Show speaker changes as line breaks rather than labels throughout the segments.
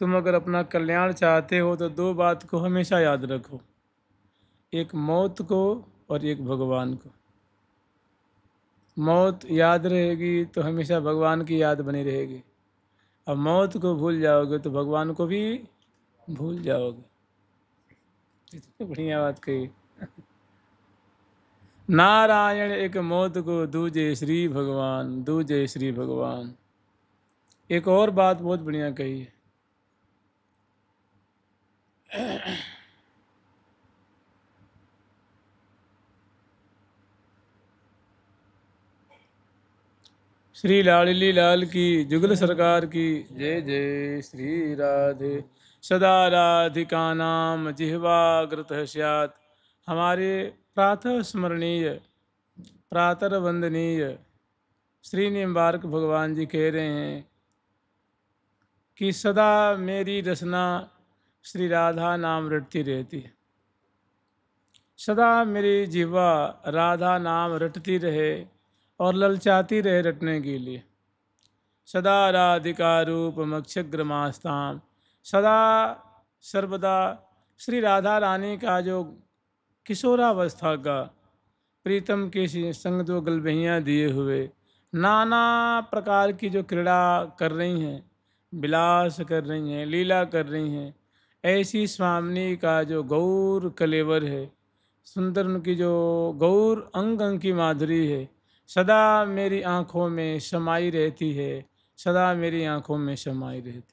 तुम अगर अपना कल्याण चाहते हो तो दो बात को हमेशा याद रखो, एक मौत को और एक भगवान को। मौत याद रहेगी तो हमेशा भगवान की याद बनी रहेगी, अब मौत को भूल जाओगे तो भगवान को भी भूल जाओगे। इतनी बढ़िया बात कही। नारायण एक मौत को दूजे श्री भगवान, दूजे श्री भगवान। एक और बात बहुत बढ़िया कही है। श्री लाडली लाल की, जुगल सरकार की जय जय। श्री राधे। सदा राधिका नाम जिह्वाग्रत स्यात्। हमारे प्रातः स्मरणीय, प्रातः वंदनीय श्री निम्बार्क भगवान जी कह रहे हैं कि सदा मेरी रचना श्री राधा नाम रटती रहती है, सदा मेरी जिह्वा राधा नाम रटती रहे और ललचाती रहे रटने के लिए। सदा राधिका रूप मक्षग्रमास्ताम। सदा सर्वदा श्री राधा रानी का जो किशोरावस्था का प्रीतम के संग दो गलबहियाँ दिए हुए नाना प्रकार की जो क्रीड़ा कर रही हैं, विलास कर रही हैं, लीला कर रही हैं, ऐसी स्वामिनी का जो गौर कलेवर है, सुंदर उनकी जो गौर अंग अंग की माधुरी है, सदा मेरी आँखों में समाई रहती है, सदा मेरी आँखों में समाई रहती।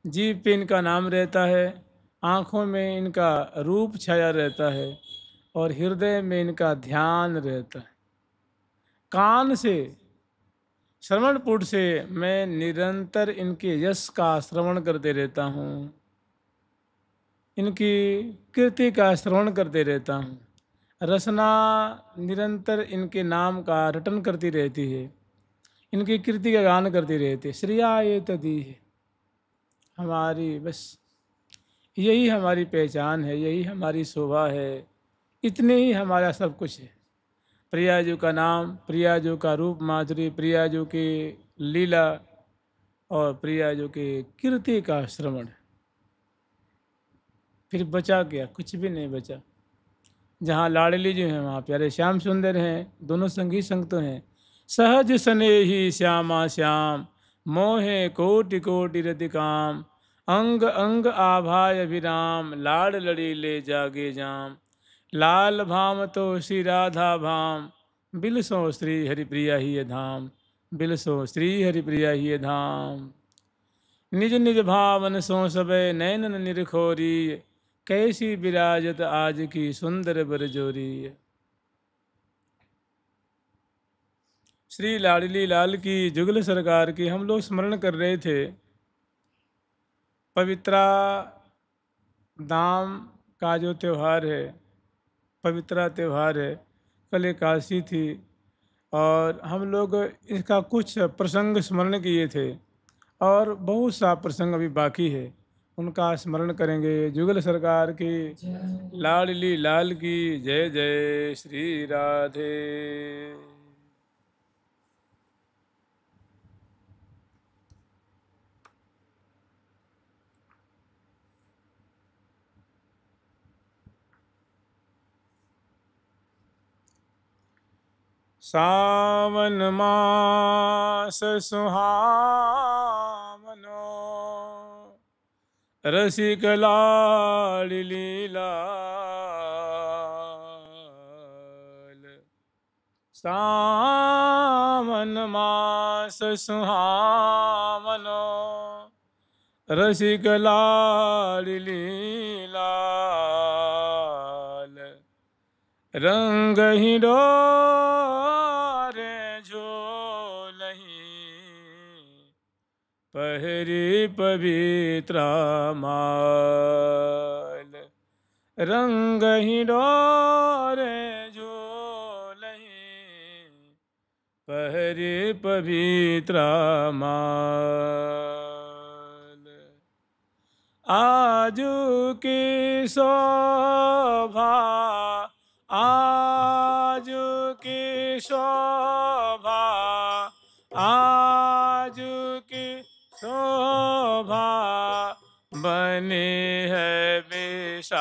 जीभ पे इनका नाम रहता है, आँखों में इनका रूप छाया रहता है और हृदय में इनका ध्यान रहता है। कान से, श्रवणपुट से मैं निरंतर इनके यश का श्रवण करते रहता हूँ, इनकी कीर्ति का श्रवण करते रहता हूँ। रसना निरंतर इनके नाम का रटन करती रहती है, इनकी कीर्ति का गान करती रहती है। श्रिया ये तदी है हमारी, बस यही हमारी पहचान है, यही हमारी शोभा है, इतने ही हमारा सब कुछ है। प्रियाजू का नाम, प्रियाजू का रूप माधुरी, प्रियाजू की लीला और प्रियाजू की कीर्ति का श्रवण। फिर बचा क्या? कुछ भी नहीं बचा। जहाँ लाडली जो हैं वहाँ प्यारे श्याम सुंदर हैं, दोनों संगी संग तो हैं। सहज स्नेही श्यामा श्याम, मोहे कोटि कोटि रति काम, अंग अंग आभाय अभिराम, लाड लड़ी ले जागे जाम। लाल भाम तो श्री राधा भाम, बिलसो श्री हरिप्रिया ही धाम, बिलसो श्री हरिप्रिया ही धाम। निज निज भावन सो सबे नैनन निरखोरी, कैसी विराजत आज की सुंदर बरजोरी। श्री लाडली लाल की, जुगल सरकार की हम लोग स्मरण कर रहे थे। पवित्रा धाम का जो त्यौहार है, पवित्रा त्यौहार है, कल एकादशी थी और हम लोग इसका कुछ प्रसंग स्मरण किए थे और बहुत सा प्रसंग अभी बाकी है, उनका स्मरण करेंगे। जुगल सरकार की, लाडली लाल की जय जय। श्री राधे। सावन मास सुहावनो, रसिक लाडली लाल। सावन मास सुहावनो, रसिक लाडली लाल। रंग ही डोरे झोलही, पहरी पवित्र माल। रंग ही डोरे झोलही, पहरी पवित्र माल। आजू की शोभा, आजू की शोभा, आजू की शोभा शोभा बनी है विशाल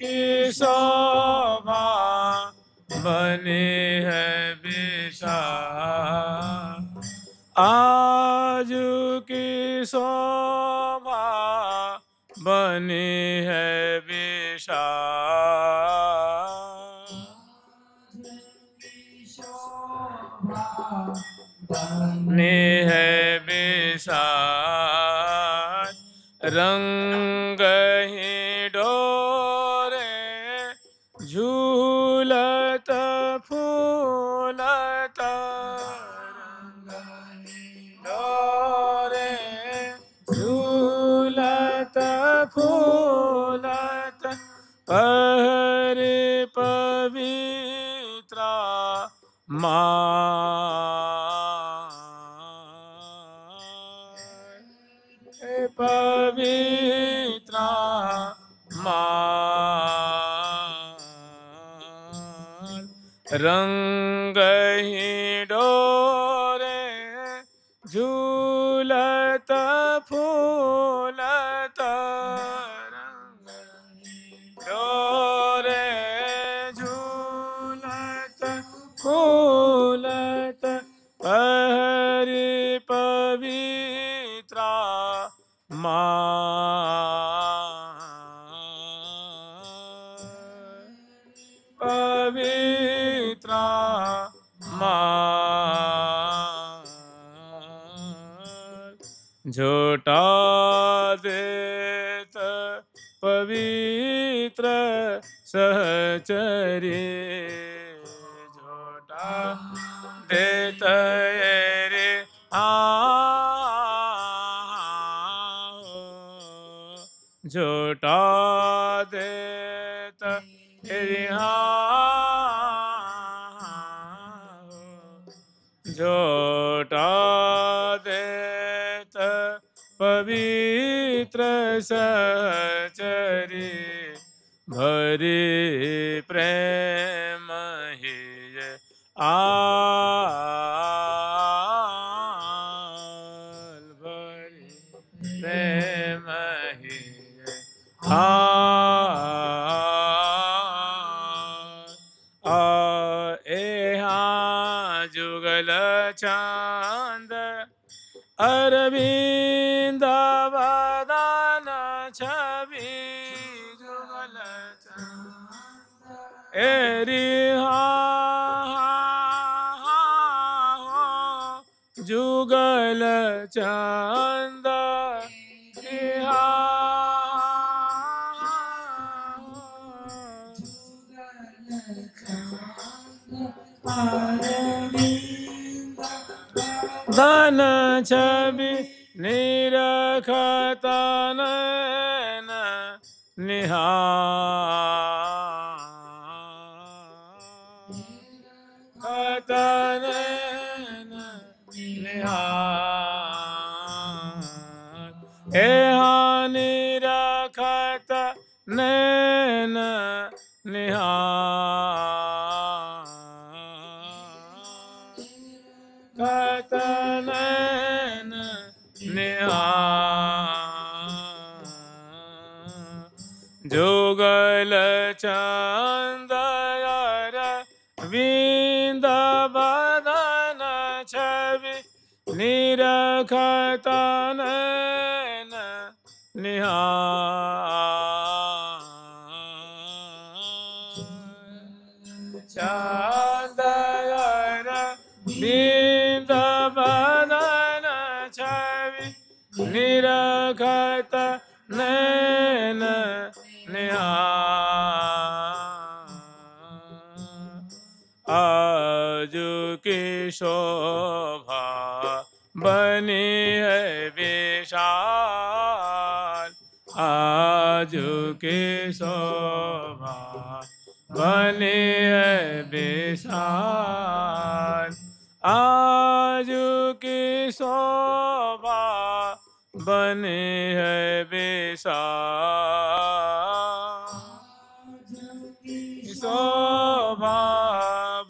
की शोभा बनी है विशाल आज की शोभा बनी है विशाल बनी है विशाल रंग ही डोरे झूलत फूलत डोरे झूलत फूलत पहरे पवित्रा पवित्रा माल रंग ही डोरे झूलत फूलत रंग डोरे झूलत फूलत हरि पवित्रा पवित्रा झोटा देत पवित्र सहचरी झोटा देत रे झोटा देत रे झोटा देत पवित्र सहचरी भरी प्रेम ही आल भरी प्रेम ही यहाँ जुगल चांद अरविंद वदन छवि जुगल चांद एरी जुगल चांद धन छवि निरखत नयन निहार नयन निहार एहाँ निरखत नयन निहार नयन निहार जुगल चांद अरविंद वदन छवि निरखत नयन निहार चांद अरविंद वदन छवि निरखत नयन निहार आज की शोभा बनी है विशाल आज की शोभा बनी है विशाल आज की शोभा बनी है विशाल शोभा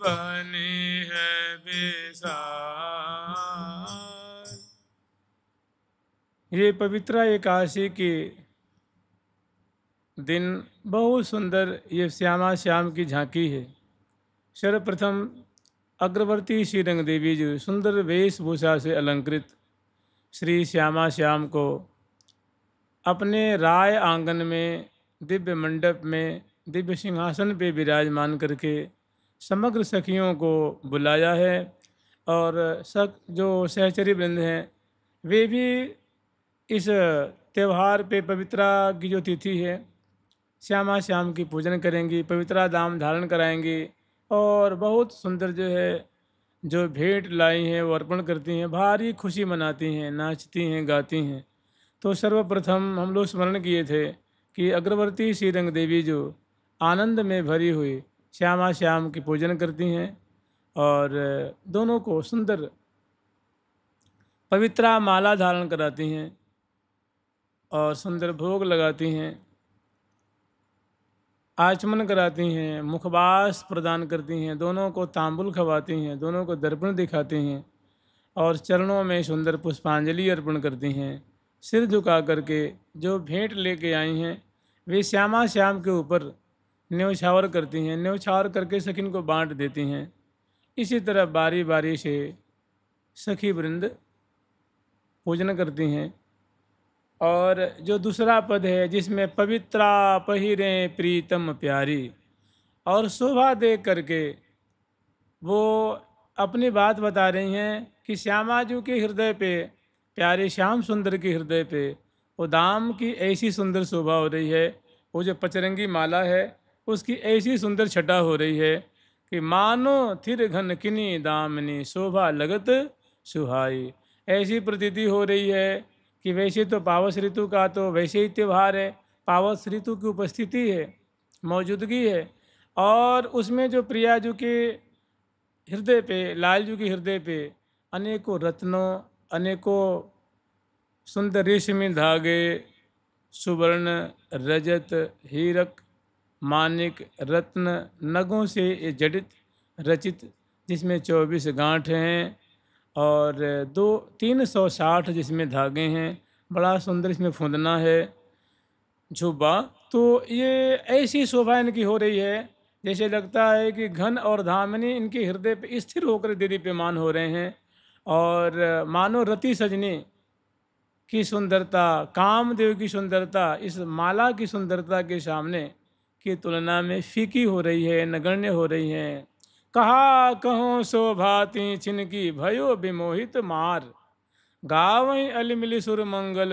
बनी है विशाल पवित्र एकादशी के दिन बहुत सुंदर ये श्यामा श्याम की झांकी है। सर्वप्रथम अग्रवर्ती श्री रंग देवी जी सुंदर वेशभूषा से अलंकृत श्री श्यामा श्याम को अपने राय आंगन में दिव्य मंडप में दिव्य सिंहासन पे विराजमान करके समग्र सखियों को बुलाया है। और जो सहचरी वृंद हैं वे भी इस त्यौहार पे पवित्रा की जो तिथि है श्यामा श्याम की पूजन करेंगी, पवित्रा दाम धारण कराएंगी और बहुत सुंदर जो है जो भेंट लाई हैं वो अर्पण करती हैं, भारी खुशी मनाती हैं, नाचती हैं, गाती हैं। तो सर्वप्रथम हम लोग स्मरण किए थे कि अग्रवर्ती श्री रंग देवी जो आनंद में भरी हुई श्यामा श्याम की पूजन करती हैं और दोनों को सुंदर पवित्रा माला धारण कराती हैं और सुंदर भोग लगाती हैं, आचमन कराती हैं, मुखवास प्रदान करती हैं, दोनों को तांबुल खवाती हैं, दोनों को दर्पण दिखाती हैं और चरणों में सुंदर पुष्पांजलि अर्पण करती हैं। सिर झुका करके जो भेंट लेके आई हैं वे श्यामा श्याम के ऊपर न्यौछावर करती हैं, न्यौछावर करके सखिन को बांट देती हैं। इसी तरह बारी बारी से सखी वृंद पूजन करती हैं। और जो दूसरा पद है जिसमें पवित्रा पहिरें प्रीतम प्यारी, और शोभा देख करके वो अपनी बात बता रही हैं कि श्यामा जी के हृदय पे, प्यारे श्याम सुंदर के हृदय पे वो दाम की ऐसी सुंदर शोभा हो रही है, वो जो पचरंगी माला है उसकी ऐसी सुंदर छटा हो रही है कि मानो थिर घन किनी दामनी शोभा लगत सुहाई। ऐसी प्रतीति हो रही है कि वैसे तो पावस ऋतु का तो वैसे ही त्यौहार है, पावस ऋतु की उपस्थिति है, मौजूदगी है, और उसमें जो प्रिया जी के हृदय पे, लाल जी के हृदय पे अनेकों रत्नों, अनेकों सुंदर रेशमी धागे, सुवर्ण, रजत, हीरक, मानिक, रत्न, नगों से ये जड़ित रचित, जिसमें 24 गांठ हैं और 360 जिसमें धागे हैं, बड़ा सुंदर इसमें फुंदना है झुब्बा। तो ये ऐसी शोभा इनकी हो रही है जैसे लगता है कि घन और धामनी इनके हृदय पे स्थिर होकर दीदीप्यमान हो रहे हैं, और मानो रति सजनी की सुंदरता, कामदेव की सुंदरता इस माला की सुंदरता के सामने की तुलना में फीकी हो रही है, नगण्य हो रही है। कहा कहो शोभाती छिनकी भयो विमोहित मार, गावहीं अलिमिली सुर मंगल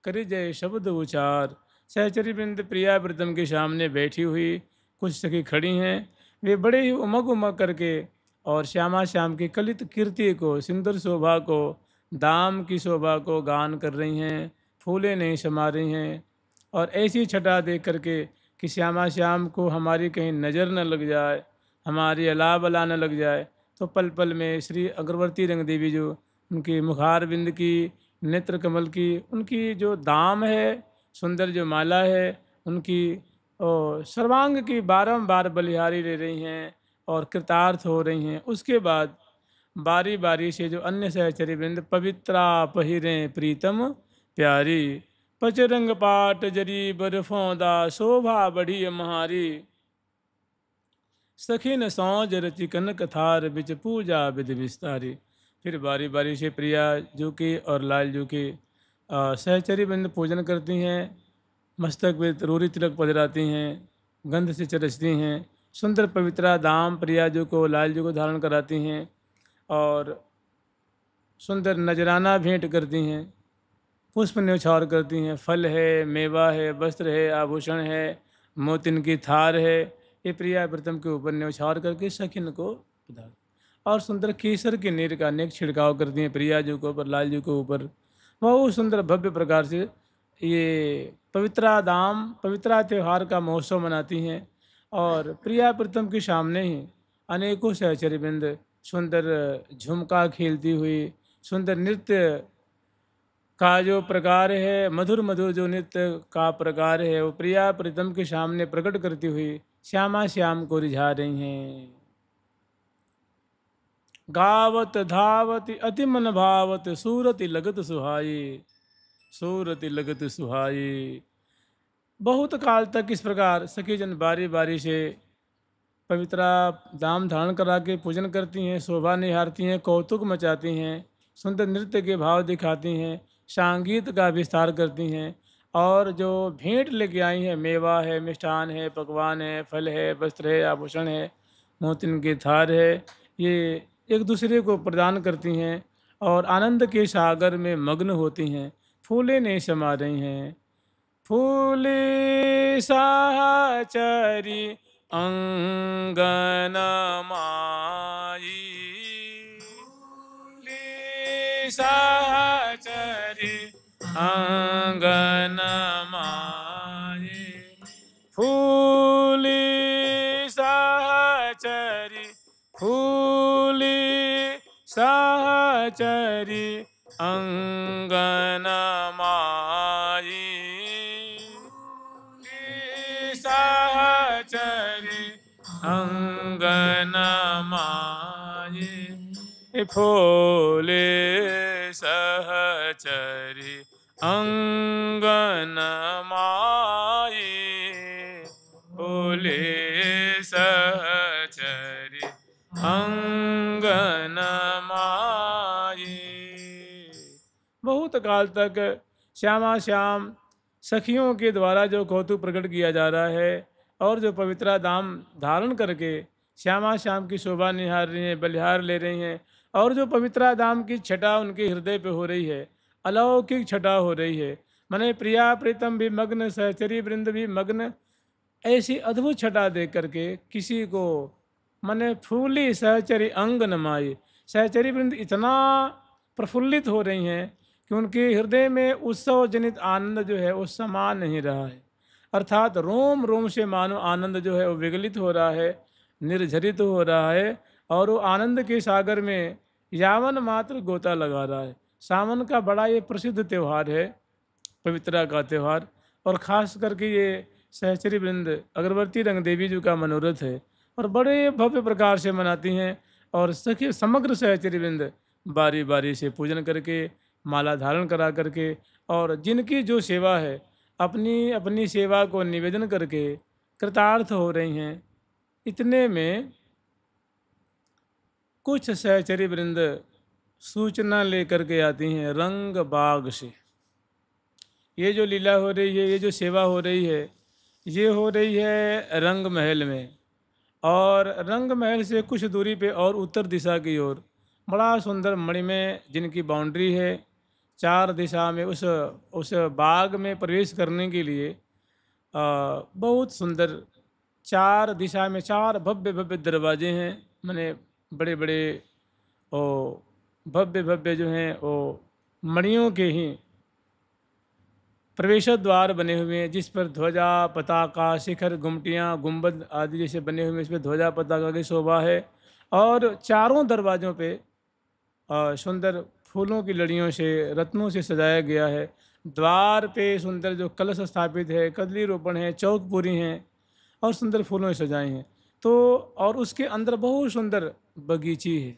करि जय शब्द उचार। सहचरी वृंद प्रिया प्रीतम के सामने बैठी हुई कुछ सखी खड़ी हैं, वे बड़े ही उमग उमग करके और श्यामा श्याम की कलित कीर्ति को, सुंदर शोभा को, दाम की शोभा को गान कर रही हैं, फूले नहीं समा रही हैं। और ऐसी छटा देख करके कि श्यामा श्याम को हमारी कहीं नज़र न लग जाए, हमारी अला बला न लग जाए, तो पल पल में श्री अग्रवर्ती रंग देवी जो उनकी मुखार बिंद की, नेत्र कमल की, उनकी जो दाम है, सुंदर जो माला है, उनकी सर्वांग की बारंबार बलिहारी ले रही हैं और कृतार्थ हो रही हैं। उसके बाद बारी बारी से जो अन्य सहचरी वृंद पवित्रा पहिरें प्रीतम प्यारी, पचरंग पाट जरी बरफोंदा शोभा बढ़ी महारी, सखिन सौज रचि कनक थार बिच पूजा विधि विस्तारी। फिर बारी बारी से प्रिया जो की और लाल जो की सहचरी वृंद पूजन करती हैं, मस्तक में रोरी तिलक पधराती हैं, गंध से चरचती हैं, सुंदर पवित्रा दाम प्रिया जो को, लाल जो को धारण कराती हैं और सुंदर नजराना भेंट करती हैं, पुष्प न्यौछावर करती हैं, फल है, मेवा है, वस्त्र है, आभूषण है, मोतिन की थार है, ये प्रिया प्रीतम के ऊपर न्यौछावर करके सखिन को पधार और सुंदर केसर की नीर का अनेक छिड़काव करती हैं प्रिया जी को ऊपर, लाल जी को ऊपर। बहुत सुंदर भव्य प्रकार से ये पवित्रा दाम, पवित्रा त्यौहार का महोत्सव मनाती हैं। और प्रिया प्रीतम के सामने ही अनेकों सहचरी वृंद सुंदर झुमका खेलती हुई, सुंदर नृत्य का जो प्रकार है, मधुर मधुर जो नृत्य का प्रकार है, वो प्रिया प्रीतम के सामने प्रकट करती हुई श्यामा श्याम को रिझा रही हैं। गावत धावत अति मन भावत सूरति लगत सुहाई, सूरति लगत सुहाई। बहुत काल तक इस प्रकार सखी जन बारी बारी से पवित्रा दाम धारण करा के पूजन करती हैं, शोभा निहारती हैं, कौतुक मचाती हैं, सुंदर नृत्य के भाव दिखाती हैं, सांगीत का विस्तार करती हैं। और जो भेंट लेके आई हैं, मेवा है, मिष्ठान है, पकवान है, फल है, वस्त्र है, आभूषण है, मोतिन के थार है, ये एक दूसरे को प्रदान करती हैं और आनंद के सागर में मग्न होती हैं। फूले नहीं समा रही हैं। फूले साचरी अंगन माई। फूले साचरी अंगन माई। फूले साचरी फूले साचरी अंगन माई। सहचरी अंगन माई। फूले सहचरी अंगन माई। फूले सहचरी अंगन माई। बहुत काल तक श्यामा श्याम सखियों के द्वारा जो कौतुक प्रकट किया जा रहा है और जो पवित्रा दाम धारण करके श्यामा श्याम की शोभा निहार रही हैं, बलिहार ले रही हैं। और जो पवित्रा दाम की छटा उनके हृदय पे हो रही है, अलौकिक छटा हो रही है। मने प्रिया प्रीतम भी मग्न, सहचरी वृंद भी मग्न। ऐसी अद्भुत छटा देख करके किसी को मने फूली सहचरी अंग नमाई। सहचरी वृंद इतना प्रफुल्लित हो रही हैं कि उनके हृदय में उत्सव जनित आनंद जो है वो समा नहीं रहा है। अर्थात रोम रोम से मानो आनंद जो है वो विगलित हो रहा है, निर्झरित हो रहा है। और वो आनंद के सागर में यावन मात्र गोता लगा रहा है। सावन का बड़ा ये प्रसिद्ध त्यौहार है, पवित्रा का त्यौहार। और ख़ास करके ये सहचरी वृंद अगरबत्ती रंग देवी जी का मनोरथ है और बड़े भव्य प्रकार से मनाती हैं। और सखी समग्र सहचरी वृंद बारी बारी से पूजन करके, माला धारण करा करके और जिनकी जो सेवा है अपनी अपनी सेवा को निवेदन करके कृतार्थ हो रही हैं। इतने में कुछ सहचरी वृंद सूचना लेकर के आती हैं रंग बाग से। ये जो लीला हो रही है, ये जो सेवा हो रही है, ये हो रही है रंग महल में। और रंग महल से कुछ दूरी पे और उत्तर दिशा की ओर बड़ा सुंदर मणिमय जिनकी बाउंड्री है, चार दिशा में उस बाग में प्रवेश करने के लिए बहुत सुंदर चार दिशा में चार भव्य भव्य दरवाजे हैं। माने बड़े बड़े ओ भव्य भव्य जो हैं वो मणियों के ही प्रवेश द्वार बने हुए हैं, जिस पर ध्वजा पताका शिखर गुमटियाँ गुंबद आदि जैसे बने हुए हैं। इस पर ध्वजा पताका की शोभा है। और चारों दरवाज़ों पे सुंदर फूलों की लड़ियों से रत्नों से सजाया गया है। द्वार पे सुंदर जो कलश स्थापित है, कदली रोपण है, चौक पूरी हैं और सुंदर फूलों से सजाई हैं। तो और उसके अंदर बहुत सुंदर बगीची है,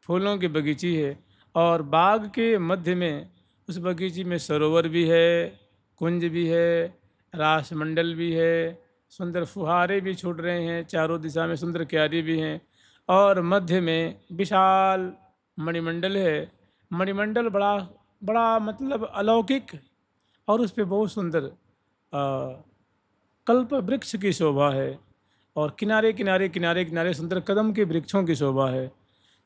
फूलों की बगीची है। और बाग के मध्य में उस बगीची में सरोवर भी है, कुंज भी है, रासमंडल भी है, सुंदर फुहारे भी छूट रहे हैं, चारों दिशा में सुंदर क्यारी भी हैं। और मध्य में विशाल मणिमंडल है। मणिमंडल बड़ा बड़ा मतलब अलौकिक। और उस पर बहुत सुंदर कल्प वृक्ष की शोभा है। और किनारे किनारे किनारे किनारे सुंदर कदम के वृक्षों की शोभा है।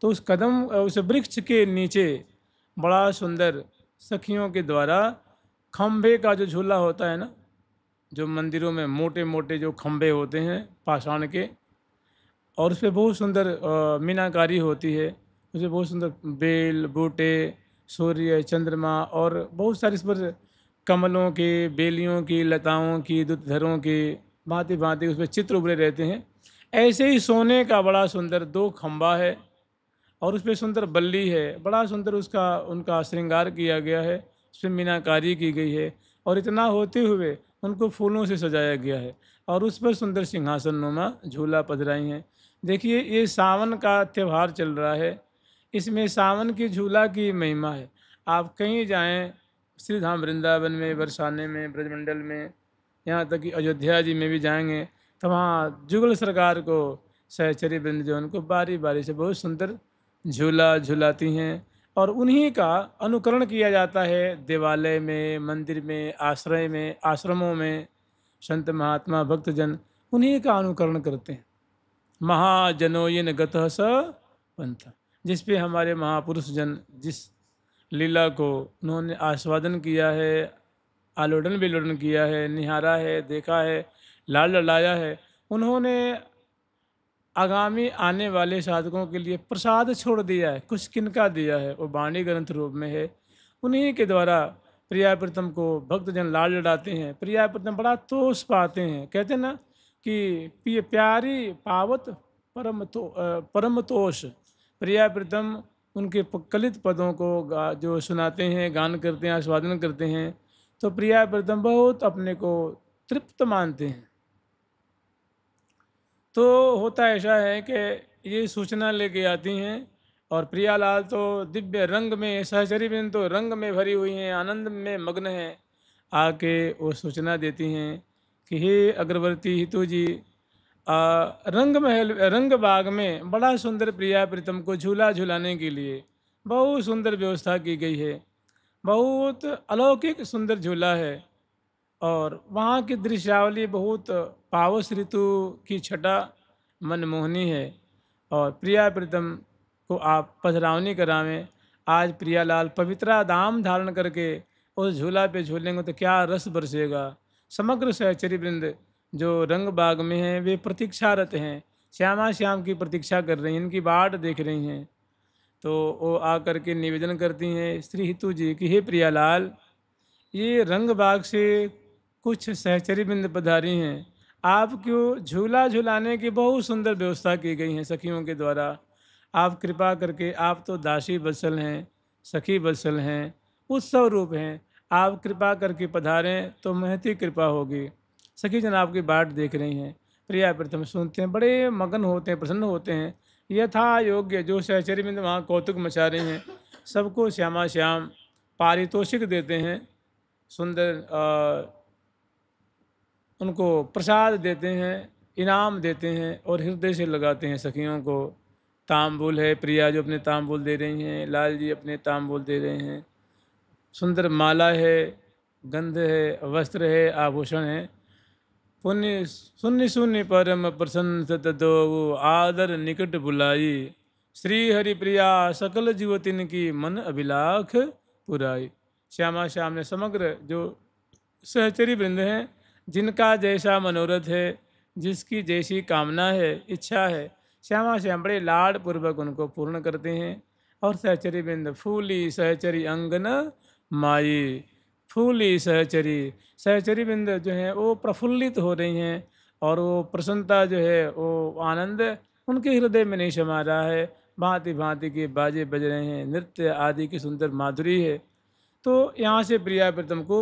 तो उस वृक्ष के नीचे बड़ा सुंदर सखियों के द्वारा खंभे का जो झूला होता है ना, जो मंदिरों में मोटे मोटे जो खंभे होते हैं पाषाण के, और उस पर बहुत सुंदर मीनाकारी होती है। उस पर बहुत सुंदर बेल बूटे, सूर्य, चंद्रमा और बहुत सारे इस पर कमलों के, बेलियों की, लताओं की, दुधरों की भांति भांति उस पर चित्र उभरे रहते हैं। ऐसे ही सोने का बड़ा सुंदर दो खंभा है और उस पर सुंदर बल्ली है। बड़ा सुंदर उसका उनका श्रृंगार किया गया है, उस पर मीनाकारी की गई है। और इतना होते हुए उनको फूलों से सजाया गया है और उस पर सुंदर सिंहासन नुमा झूला पधराई हैं। देखिए, ये सावन का त्यौहार चल रहा है, इसमें सावन की झूला की महिमा है। आप कहीं जाएं श्री धाम वृंदावन में, बरसाने में, ब्रजमंडल में, यहाँ तक कि अयोध्या जी में भी जाएंगे तो वहाँ जुगल सरकार को सहचरी वृंद जो उनको बारी बारी से बहुत सुंदर झूला झूलाती हैं। और उन्हीं का अनुकरण किया जाता है देवालय में, मंदिर में, आश्रय में, आश्रमों में। संत महात्मा भक्तजन उन्हीं का अनुकरण करते हैं। महाजनोयन गतः स पंथ, जिस पे हमारे महापुरुष जन जिस लीला को उन्होंने आस्वादन किया है, आलोडन विलोडन किया है, निहारा है, देखा है, लाल ललाया है, उन्होंने आगामी आने वाले साधकों के लिए प्रसाद छोड़ दिया है। कुछ किनका दिया है, वो वाणी ग्रंथ रूप में है। उन्हीं के द्वारा प्रिया प्रीतम को भक्तजन लाल लड़ाते हैं। प्रिया प्रीतम बड़ा तोष पाते हैं। कहते हैं ना कि प्यारी पावत परम तोष। प्रिया प्रीतम उनके कलित पदों को जो सुनाते हैं, गान करते हैं, आस्वादन करते हैं, तो प्रिया प्रीतम बहुत अपने को तृप्त मानते हैं। तो होता ऐसा है कि ये सूचना लेके आती हैं और प्रियालाल तो दिव्य रंग में, सहचरी बिन तो रंग में भरी हुई हैं, आनंद में मग्न हैं। आके वो सूचना देती हैं कि हे अग्रवर्ती हितू जी, रंग महल रंग बाग में बड़ा सुंदर प्रिया प्रीतम को झूला झूलाने के लिए बहुत सुंदर व्यवस्था की गई है। बहुत अलौकिक सुंदर झूला है और वहाँ की दृश्यावली बहुत पावस ऋतु की छटा मनमोहनी है। और प्रिया प्रीतम को आप पधरावनी करावें। आज प्रियालाल पवित्रा दाम धारण करके उस झूला पे झूलेंगे तो क्या रस बरसेगा। समग्र सहचरी वृंद जो रंग बाग में हैं वे प्रतीक्षारत हैं, श्यामा श्याम की प्रतीक्षा कर रही हैं, इनकी बाट देख रही हैं। तो वो आकर के निवेदन करती हैं श्री हितू जी की, हे प्रियालाल, ये रंग बाग से कुछ सहचरी बिंद पधारी हैं, आप क्यों झूला झूलाने की बहुत सुंदर व्यवस्था की गई है सखियों के द्वारा। आप कृपा करके, आप तो दासी बत्सल हैं, सखी बत्सल हैं, उत्सव रूप हैं, आप कृपा करके पधारें तो महती कृपा होगी। सखी जन आपकी बाट देख रही हैं। प्रिया प्रथम सुनते हैं, बड़े मगन होते हैं, प्रसन्न होते हैं। यथा योग्य जो सहचरी बिंद वहाँ कौतुक मचा रही हैं, सबको श्यामा श्याम पारितोषिक देते हैं, सुंदर उनको प्रसाद देते हैं, इनाम देते हैं और हृदय से लगाते हैं सखियों को। तांबुल है, प्रिया जो अपने तांबुल दे रही हैं, लाल जी अपने तांबुल दे रहे हैं, सुंदर माला है, गंध है, वस्त्र है, आभूषण है। पुण्य शून्य शून्य परम प्रसन्न सत दो आदर निकट बुलाई, श्री हरि प्रिया सकल जीवतिन की मन अभिलाख पुराई। श्यामा श्याम ने समग्र जो सहचरी वृंद हैं, जिनका जैसा मनोरथ है, जिसकी जैसी कामना है, इच्छा है, श्यामा श्याम बड़े लाड पूर्वक उनको पूर्ण करते हैं। और सहचरी वृंद फूली सहचरी अंगन माई, फूली सहचरी, सहचरी बिंद जो है वो प्रफुल्लित हो रही हैं और वो प्रसन्नता जो है, वो आनंद उनके हृदय में नहीं समा रहा है। भांति भांति के बाजे बज रहे हैं, नृत्य आदि की सुंदर माधुरी है। तो यहाँ से प्रिया प्रीतम को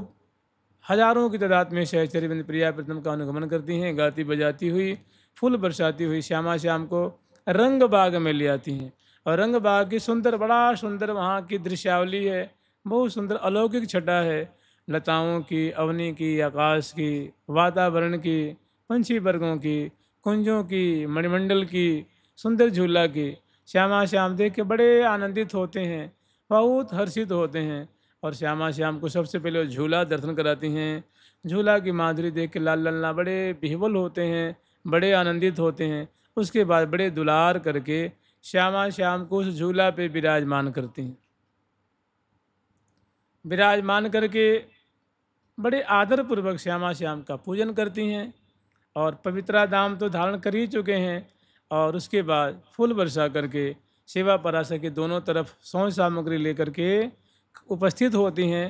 हजारों की तादाद में सहचरी बिंद प्रिया प्रीतम का अनुगमन करती हैं, गाती बजाती हुई, फूल बरसाती हुई श्यामा श्याम को रंग बाग में ले आती हैं। और रंग बाग की सुंदर, बड़ा सुंदर वहाँ की दृश्यावली है, बहुत सुंदर अलौकिक छटा है, लताओं की, अवनी की, आकाश की, वातावरण की, पंछी वर्गों की, कुंजों की, मणिमंडल की, सुंदर झूला की। श्यामा श्याम देख के बड़े आनंदित होते हैं, बहुत हर्षित होते हैं। और श्यामा श्याम को सबसे पहले झूला दर्शन कराती हैं। झूला की माधुरी देख के लाल लल्ला बड़े विह्वल होते हैं, बड़े आनंदित होते हैं। उसके बाद बड़े दुलार करके श्यामा श्याम को उस झूला पे विराजमान करती हैं। विराजमान करके बड़े आदरपूर्वक श्यामा श्याम का पूजन करती हैं और पवित्रा दाम तो धारण कर ही चुके हैं। और उसके बाद फूल वर्षा करके सेवा पराशर के दोनों तरफ सौंज सामग्री लेकर के उपस्थित होती हैं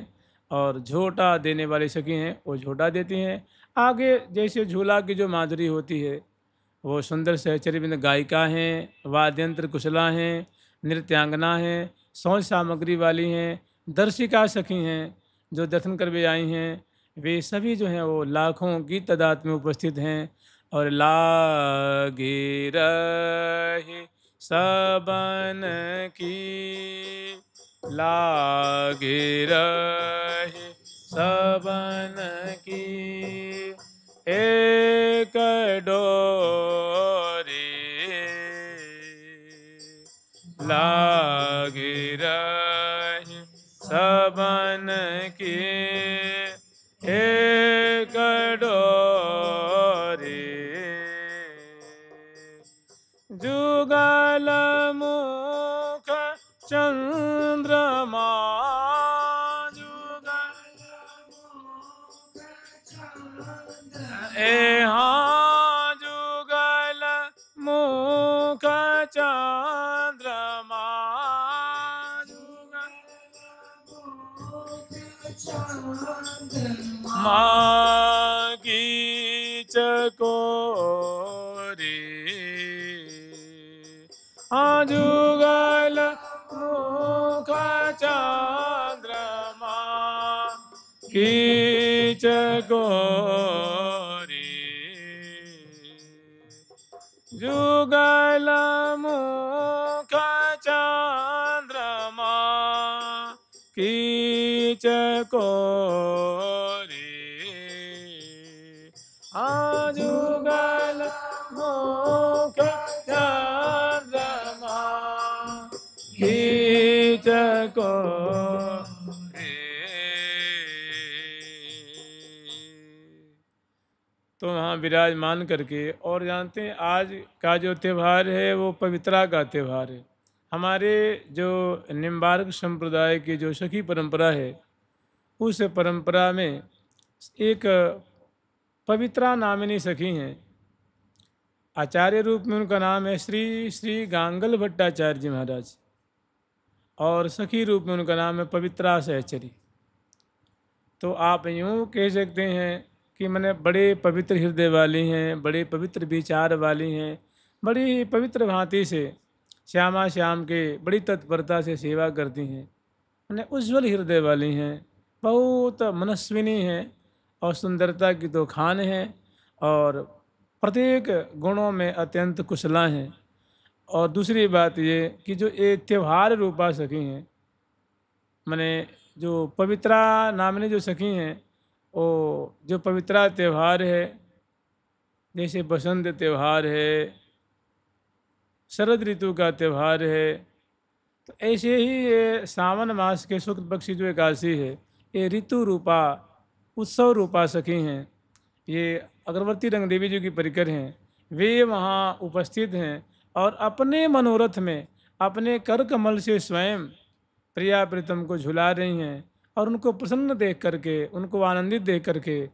और झोटा देने वाली सखी हैं वो झोटा देती हैं। आगे जैसे झूला की जो माधुरी होती है, वो सुंदर सहचरी बिंद गायिका हैं, वाद्यंत्र कुशला हैं, नृत्यांगना हैं, सौंज सामग्री वाली हैं, दर्शिका सखी हैं जो दर्शन कर भी आई हैं। वे सभी जो हैं वो लाखों की तादाद में उपस्थित हैं। और लागे रहे सबन की लागे रहे सबन की एक डोरी, लागे रहे सबन की एक डोरी। जुगल मुख चंद्रमा, हाँ जुगल मुख चंद्रमा, माँ की चकोरी, हाँ जुगल मुख चंद्रमा की चकोरी, जुगल मुख चंद्रमा की चकोरी, हाँ जुगल मुख चंद्रमा की चकोरी। तो वहाँ विराजमान करके, और जानते हैं आज का जो त्यौहार है वो पवित्रा का त्यौहार है। हमारे जो निम्बार्क संप्रदाय की जो सखी परंपरा है, उस परंपरा में एक पवित्रा नामिनी सखी हैं। आचार्य रूप में उनका नाम है श्री श्री गांगल भट्टाचार्य जी महाराज, और सखी रूप में उनका नाम है पवित्रा सहचरी। तो आप यूँ कह सकते हैं कि मैंने बड़े पवित्र हृदय वाली हैं, बड़े पवित्र विचार वाली हैं, बड़ी पवित्र भांति से श्यामा श्याम के बड़ी तत्परता से सेवा करती हैं, मैंने उज्ज्वल हृदय वाली हैं, बहुत मनस्विनी हैं, और सुंदरता की तो खान हैं, और प्रत्येक गुणों में अत्यंत कुशला हैं। और दूसरी बात ये कि जो ये त्यौहार रूपा सखी हैं, मैंने जो पवित्रा नामिनी जो सखी हैं, वो जो पवित्रा त्यौहार है, जैसे बसंत त्यौहार है, शरद ऋतु का त्यौहार है, तो ऐसे ही ये सावन मास के शुक्ल पक्ष की जो एकादशी है, ये ऋतु रूपा उत्सव रूपा सखी हैं। ये अगरबत्ती रंग देवी जी की परिकर हैं, वे वहाँ उपस्थित हैं और अपने मनोरथ में अपने कर कमल से स्वयं प्रिया प्रीतम को झुला रही हैं, और उनको प्रसन्न देख करके, उनको आनंदित देख करके,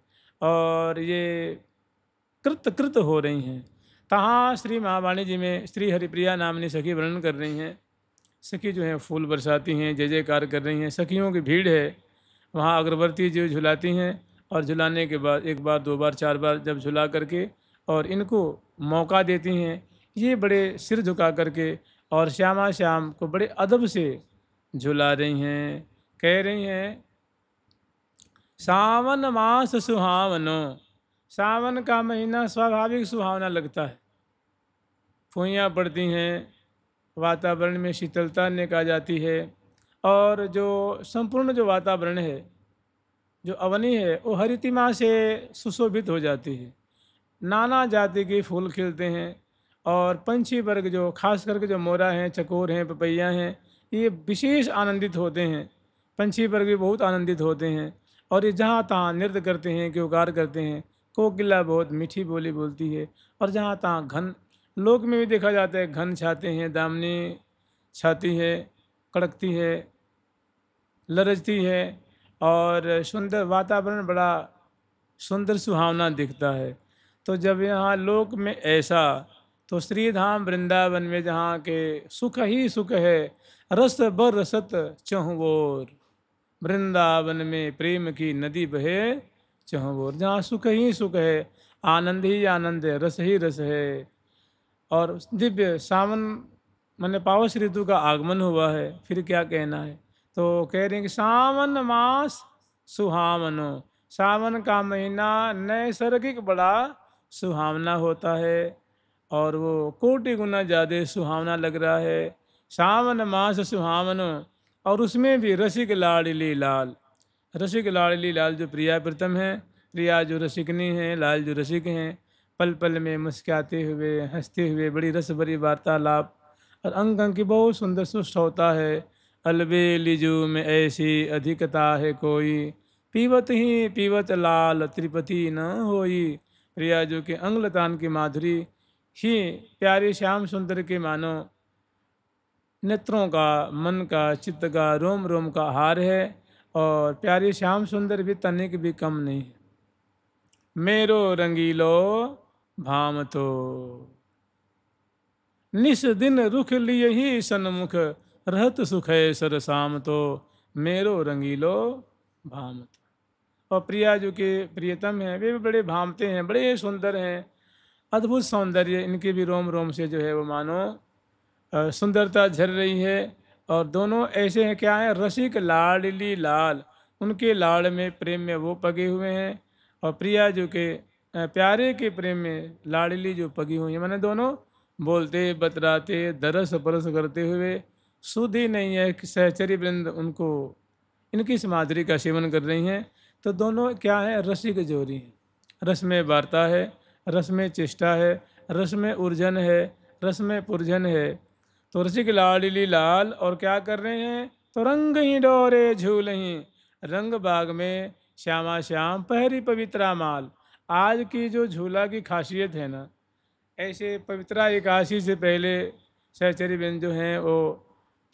और ये कृत कृत हो रही हैं। तहाँ श्री महावाणी जी में श्री हरिप्रिया नामनी सखी वर्णन कर रही हैं। सखी जो हैं फूल बरसाती हैं, जय जयकार कर रही हैं, सखियों की भीड़ है। वहाँ अगरबत्ती जो झुलाती हैं, और झुलाने के बाद एक बार, दो बार, चार बार जब झुला करके और इनको मौका देती हैं, ये बड़े सिर झुका करके और श्यामा श्याम को बड़े अदब से झुला रही हैं। कह रही हैं, सावन मास सुहावनो, सावन का महीना स्वाभाविक सुहावना लगता है। फुइयाँ पड़ती हैं, वातावरण में शीतलता निकल जाती है, और जो संपूर्ण जो वातावरण है, जो अवनी है, वो हरितिमा से सुशोभित हो जाती है। नाना जाति के फूल खिलते हैं, और पंछी वर्ग जो खास करके जो मोरा हैं, चकोर हैं, पपैया हैं, ये विशेष आनंदित होते हैं। पंछी वर्ग भी बहुत आनंदित होते हैं, और ये जहाँ तहाँ नृत्य करते हैं, क्योकार करते हैं। कोकिला बहुत मीठी बोली बोलती है, और जहाँ तहाँ घन लोक में भी देखा जाता है, घन छाते हैं, दामनी छाती है, कड़कती है, लरजती है, और सुंदर वातावरण बड़ा सुंदर सुहावना दिखता है। तो जब यहाँ लोक में ऐसा, तो श्रीधाम वृंदावन में जहाँ के सुख ही सुख है, रस बरसत चहुओर, वृंदावन में प्रेम की नदी बहे चहुओर। जहाँ सुख ही सुख है, आनंद ही आनंद है, रस ही रस है। और दिव्य सावन मैंने पावस ऋतु का आगमन हुआ है, फिर क्या कहना है। तो कह रहे हैं कि सावन मास सुहावनो, सावन का महीना नैसर्गिक बड़ा सुहावना होता है, और वो कोटि गुना ज़्यादा सुहावना लग रहा है। सावन मास सुहावनो, और उसमें भी रसिक लाडली लाल, रसिक लाडली लाल जो प्रिया प्रीतम है, प्रिया जो रसिकनी है, लाल जो रसिक हैं, पल पल में मुस्कुराते हुए हंसते हुए बड़ी रस भरी वार्तालाप और अंग अंग की बहुत सुंदर सुष्ट होता है। अलबेलिजू में ऐसी अधिकता है कोई, पीवत लाल त्रिपति न होई। प्रिया जो कि अंग लतान की माधुरी ही प्यारे श्याम सुंदर के मानो नेत्रों का, मन का, चित्त का, रोम रोम का हार है, और प्यारे श्याम सुंदर भी तनिक भी कम नहीं। मेरो रंगीलो भाम तो निस दिन रुख लिए ही सन्मुख, रहत सुख है सरसाम तो, मेरो रंगीलो भाम तो। और प्रिया जो कि प्रियतम है, वे भी बड़े भामते हैं, बड़े सुंदर हैं, अद्भुत सौंदर्य इनके भी रोम रोम से जो है वो मानो सुंदरता झर रही है। और दोनों ऐसे हैं, क्या है, रसिक लाडली लाल, उनके लाड़ में प्रेम में वो पगे हुए हैं, और प्रिया जो के प्यारे के प्रेम में लाडली जो पगी हुई है, मैंने दोनों बोलते बतराते दरस परस करते हुए सुध ही नहीं है कि सहचरी वृंद उनको इनकी इस माधुरी का सेवन कर रही हैं। तो दोनों क्या है, रसिक जोड़ी हैं, रस में वार्ता है, रस में चेष्टा है, रस में उर्जन है, रस में पुरजन है। तो रसिक लाडली लाल और क्या कर रहे हैं, तो रंग ही डोरे झूल ही, रंग बाग में श्यामा श्याम पहरी पवित्रा माल। आज की जो झूला की खासियत है ना, ऐसे पवित्रा एकादशी से पहले सहचरी बहन जो हैं वो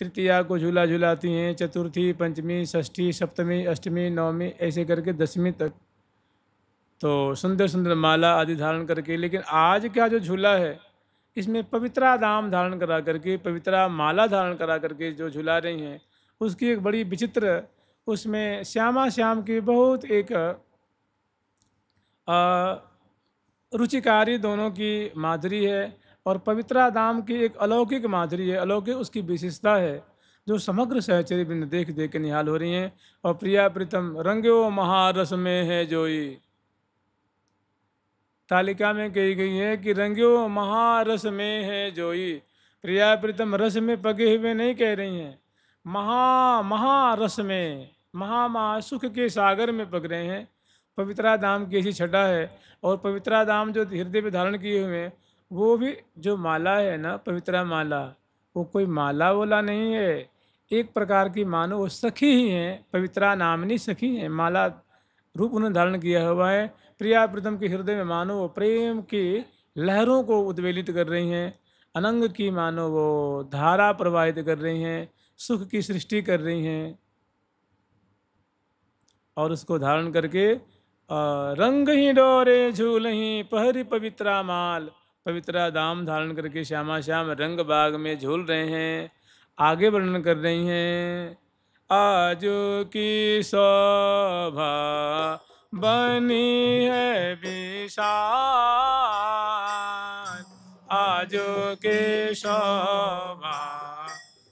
तृतीया को झूला झूलाती हैं, चतुर्थी, पंचमी, षष्ठी, सप्तमी, अष्टमी, नवमी, ऐसे करके दसवीं तक तो सुंदर सुंदर माला आदि धारण करके। लेकिन आज का जो झूला है, इसमें पवित्रा दाम धारण करा करके, पवित्रा माला धारण करा करके जो झूला रही हैं, उसकी एक बड़ी विचित्र, उसमें श्यामा श्याम की बहुत एक रुचिकारी दोनों की माधुरी है, और पवित्रा दाम की एक अलौकिक माधुरी है, अलौकिक उसकी विशेषता है, जो समग्र सहचरी बिंद देख देख के निहाल हो रही हैं। और प्रिया प्रीतम रंग्यो महारस में है जोई, तालिका में कही गई है कि रंग्यो महारस में है जोई। प्रिया प्रीतम रस में पगे हुए नहीं कह रही हैं, महारस में, महा सुख के सागर में पग रहे हैं। पवित्रा दाम की ऐसी छटा है, और पवित्रा दाम जो हृदय पे धारण किए हुए हैं, वो भी जो माला है ना, पवित्रा माला, वो कोई माला वाला नहीं है, एक प्रकार की मानो वो सखी ही हैं, पवित्रा नामनी सखी हैं, माला रूप उन्होंने धारण किया हुआ है। प्रिया प्रीतम के हृदय में मानो वो प्रेम की लहरों को उद्वेलित कर रही हैं, अनंग की मानो वो धारा प्रवाहित कर रही हैं, सुख की सृष्टि कर रही हैं। और उसको धारण करके रंग ही डोरे झूल ही पहरी पवित्रा माल, पवित्रा दाम धारण करके श्यामा श्याम रंग बाग में झूल रहे हैं। आगे वर्णन कर रही हैं, आज की शोभा बनी है विशाल, आज के शोभा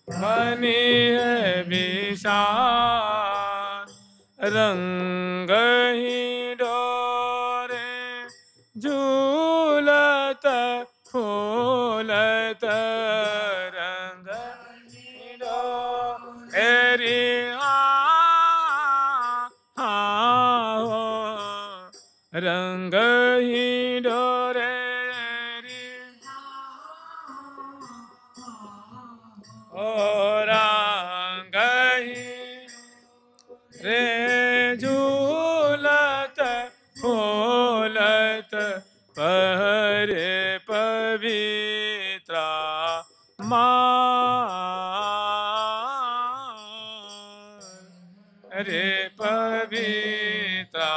बनी है विशाल, रंग ही डोरे झूलत फूलत, रंग ही डोरे रंग ही डोरे ओ रंग ही रे झूलत फूलत पहरे पवित्रा माल, रे पवित्रा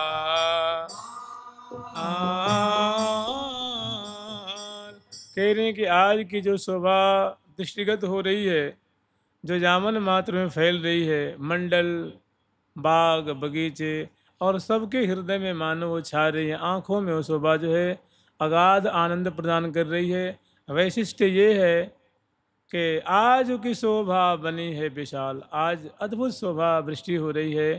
कह रहे हैं कि आज की जो शोभा दृष्टिगत हो रही है, जो जामन मात्र में फैल रही है, मंडल, बाग, बगीचे और सबके हृदय में मानो वो छा रही है, आँखों में वो शोभा जो है अगाध आनंद प्रदान कर रही है। वैशिष्ट ये है कि आज की शोभा बनी है विशाल, आज अद्भुत शोभा वृष्टि हो रही है